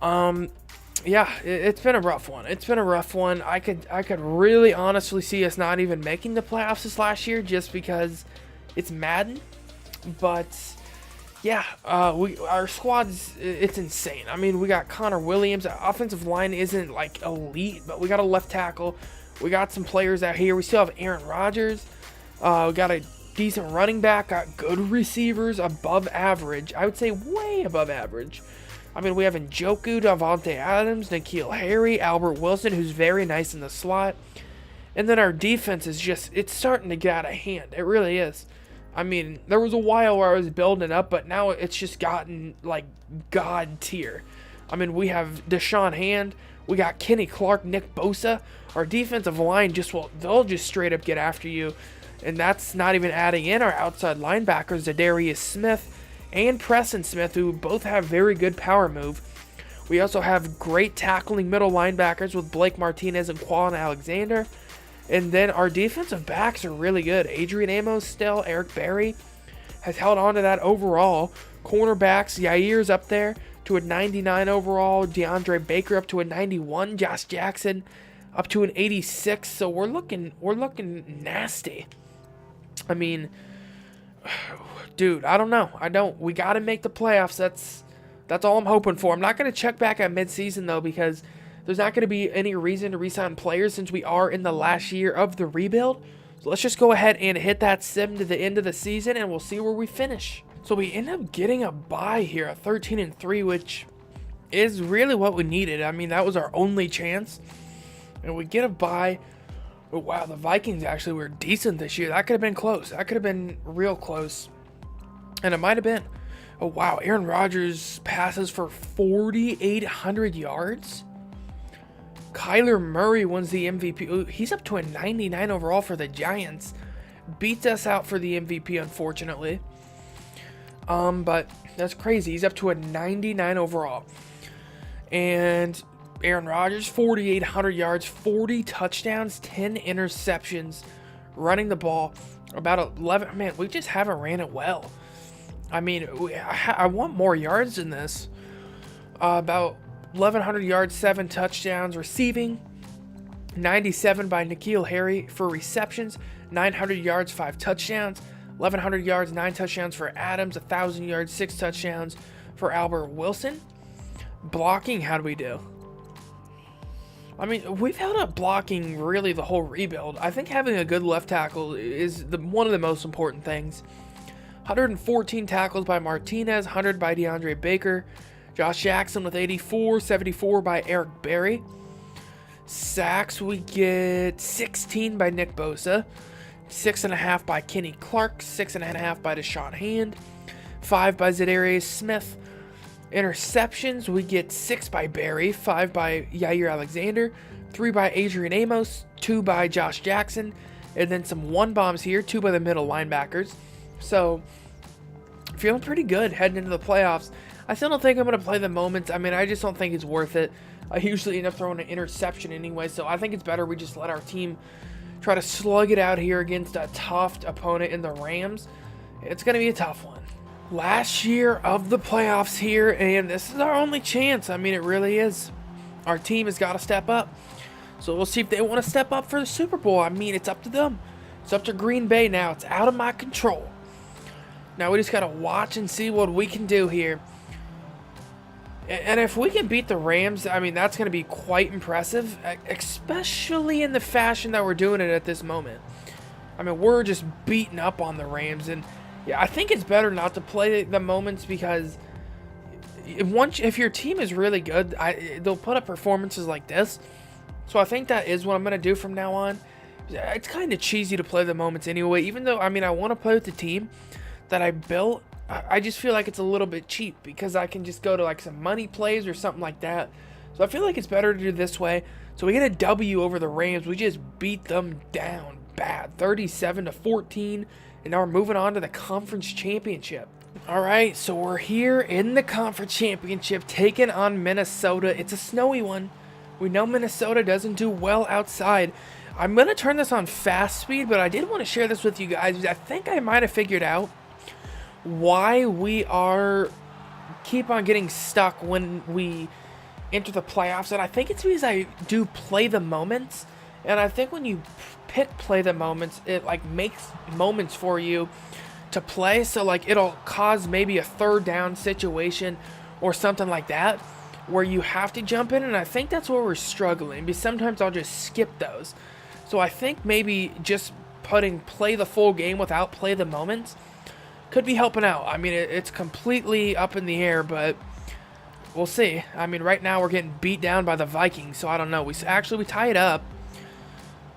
Yeah, it's been a rough one. It's been a rough one. I could really honestly see us not even making the playoffs this last year just because it's Madden. But yeah, our squad's, it's insane. I mean, we got Connor Williams. Our offensive line isn't like elite, but we got a left tackle. We got some players out here. We still have Aaron Rodgers. We got a decent running back. Got good receivers, above average. I would say way above average. I mean, we have Njoku, Davante Adams, N'Keal Harry, Albert Wilson, who's very nice in the slot. And then our defense is just, it's starting to get out of hand. It really is. I mean, there was a while where I was building it up, but now it's just gotten, like, God tier. I mean, we have Deshaun Hand. We got Kenny Clark, Nick Bosa. Our defensive line they'll just straight up get after you. And that's not even adding in our outside linebackers, Zadarius Smith and Preston Smith, who both have very good power move. We also have great tackling middle linebackers with Blake Martinez and Quan Alexander. And then our defensive backs are really good. Adrian Amos still, Eric Berry has held on to that overall. Cornerbacks, Yair's up there to a 99 overall. DeAndre Baker up to a 91. Josh Jackson up to an 86. So we're looking nasty. I mean, dude, I don't know. We got to make the playoffs. That's all I'm hoping for. I'm not going to check back at midseason, though, because there's not going to be any reason to re-sign players since we are in the last year of the rebuild. So let's just go ahead and hit that sim to the end of the season, and we'll see where we finish. So we end up getting a bye here at 13-3, which is really what we needed. I mean, that was our only chance. And we get a bye. Oh, wow, the Vikings actually were decent this year. That could have been close. That could have been real close. And it might have been. Oh, wow, Aaron Rodgers passes for 4,800 yards. Kyler Murray wins the MVP. Ooh, he's up to a 99 overall for the Giants. Beats us out for the MVP, unfortunately. But that's crazy. He's up to a 99 overall. And Aaron Rodgers, 4,800 yards, 40 touchdowns, 10 interceptions, running the ball. About 11. Man, we just haven't ran it well. I mean, I want more yards than this. About 1,100 yards, 7 touchdowns receiving, 97 by N'Keal Harry for receptions, 900 yards, 5 touchdowns, 1,100 yards, 9 touchdowns for Adams, 1,000 yards, 6 touchdowns for Albert Wilson. Blocking, how do we do? I mean, we've held up blocking really the whole rebuild. I think having a good left tackle is one of the most important things. 114 tackles by Martinez, 100 by DeAndre Baker. Josh Jackson with 84, 74 by Eric Berry. Sacks, we get 16 by Nick Bosa, 6.5 by Kenny Clark, 6.5 by Deshaun Hand, 5 by Zadarius Smith. Interceptions, we get 6 by Berry, 5 by Yair Alexander, 3 by Adrian Amos, 2 by Josh Jackson, and then some one bombs here, 2 by the middle linebackers. So, feeling pretty good heading into the playoffs. I still don't think I'm going to play the moments. I mean, I just don't think it's worth it. I usually end up throwing an interception anyway, so I think it's better we just let our team try to slug it out here against a tough opponent in the Rams. It's going to be a tough one. Last year of the playoffs here, and this is our only chance. I mean, it really is. Our team has got to step up. So we'll see if they want to step up for the Super Bowl. I mean, it's up to them. It's up to Green Bay now. It's out of my control. Now we just got to watch and see what we can do here. And if we can beat the Rams, I mean, that's going to be quite impressive, especially in the fashion that we're doing it at this moment. I mean, we're just beating up on the Rams, and yeah, I think it's better not to play the moments because if your team is really good, they'll put up performances like this. So I think that is what I'm going to do from now on. It's kind of cheesy to play the moments anyway, even though, I mean, I want to play with the team that I built. I just feel like it's a little bit cheap because I can just go to like some money plays or something like that. So I feel like it's better to do this way. So we get a W over the Rams. We just beat them down bad, 37-14, and now we're moving on to the conference championship. All right, so we're here in the conference championship taking on Minnesota. It's a snowy one. We know Minnesota doesn't do well outside. I'm going to turn this on fast speed, but I did want to share this with you guys. I think I might have figured out why we keep on getting stuck when we enter the playoffs. And I think it's because I do play the moments. And I think when you pick play the moments, it like makes moments for you to play. So like it'll cause maybe a third down situation or something like that where you have to jump in. And I think that's where we're struggling, because sometimes I'll just skip those. So I think maybe just putting play the full game without play the moments could be helping out. I mean, it's completely up in the air, but we'll see. I mean, right now we're getting beat down by the Vikings, so I don't know. We tie it up.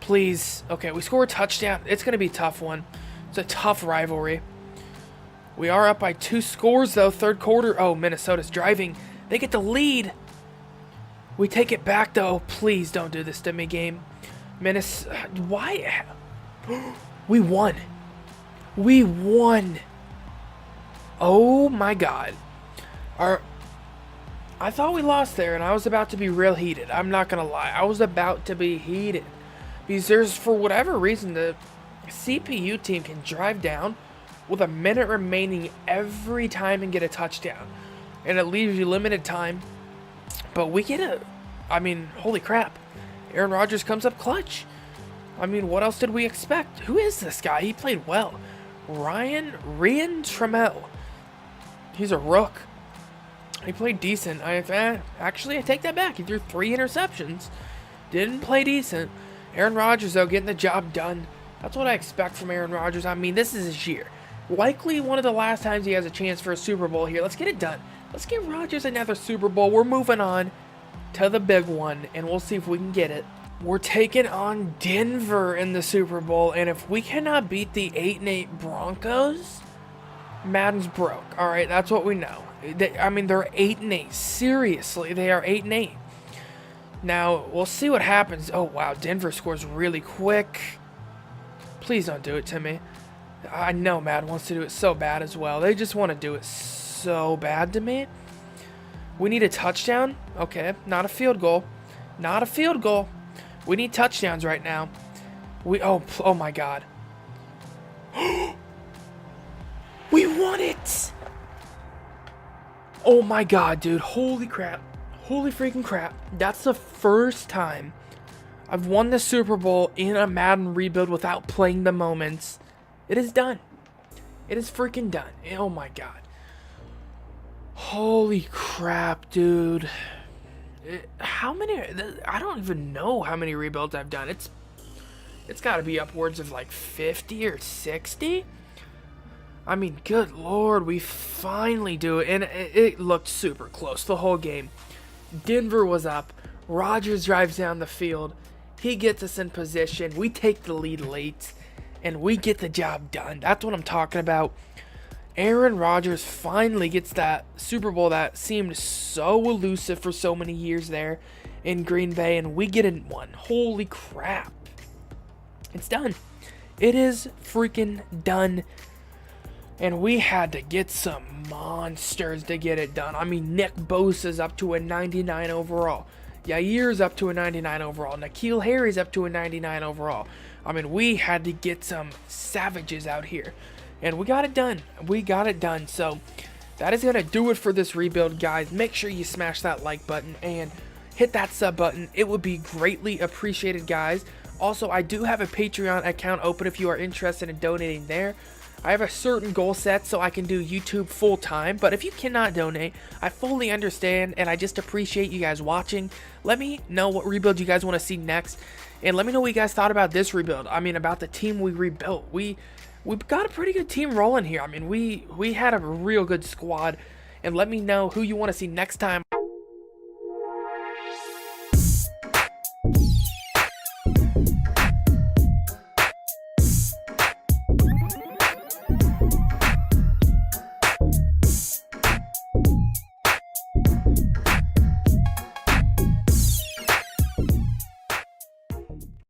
Please. Okay, we score a touchdown. It's going to be a tough one. It's a tough rivalry. We are up by 2 scores, though. Third quarter. Oh, Minnesota's driving. They get the lead. We take it back, though. Please don't do this to me, game. Why? We won. We won. Oh, my God. I thought we lost there, and I was about to be real heated. I'm not going to lie. I was about to be heated. Because there's, for whatever reason, the CPU team can drive down with a minute remaining every time and get a touchdown. And it leaves you limited time. But we get holy crap. Aaron Rodgers comes up clutch. I mean, what else did we expect? Who is this guy? He played well. Ryan Trammell. He's a rook. He played decent. Actually, I take that back. He threw 3 interceptions. Didn't play decent. Aaron Rodgers, though, getting the job done. That's what I expect from Aaron Rodgers. I mean, this is his year. Likely one of the last times he has a chance for a Super Bowl here. Let's get it done. Let's give Rodgers another Super Bowl. We're moving on to the big one, and we'll see if we can get it. We're taking on Denver in the Super Bowl, and if we cannot beat the 8-8 Broncos, Madden's broke. All right, that's what we know. They're 8-8. Seriously, they are 8-8. Now, we'll see what happens. Oh, wow, Denver scores really quick. Please don't do it to me. I know Madden wants to do it so bad as well. They just want to do it so bad to me. We need a touchdown. Okay, not a field goal. Not a field goal. We need touchdowns right now. Oh my God. We won it! Oh my God, dude. Holy crap. Holy freaking crap. That's the first time I've won the Super Bowl in a Madden rebuild without playing the moments. It is done. It is freaking done. Oh my God. Holy crap, dude. How many? I don't even know how many rebuilds I've done. It's got to be upwards of like 50 or 60. I mean, good Lord, we finally do it. And it looked super close the whole game. Denver was up. Rodgers drives down the field. He gets us in position. We take the lead late. And we get the job done. That's what I'm talking about. Aaron Rodgers finally gets that Super Bowl that seemed so elusive for so many years there in Green Bay. And we get it one. Holy crap. It's done. It is freaking done. And we had to get some monsters to get it done. I mean, Nick Bosa's up to a 99 overall. Yair's up to a 99 overall. N'Keal Harry's up to a 99 overall. I mean, we had to get some savages out here. And we got it done. We got it done. So, that is going to do it for this rebuild, guys. Make sure you smash that like button and hit that sub button. It would be greatly appreciated, guys. Also, I do have a Patreon account open if you are interested in donating there. I have a certain goal set so I can do YouTube full time, but if you cannot donate, I fully understand and I just appreciate you guys watching. Let me know what rebuild you guys want to see next, and let me know what you guys thought about this rebuild. I mean, about the team we rebuilt. We've got a pretty good team rolling here. I mean, we had a real good squad, and let me know who you want to see next time.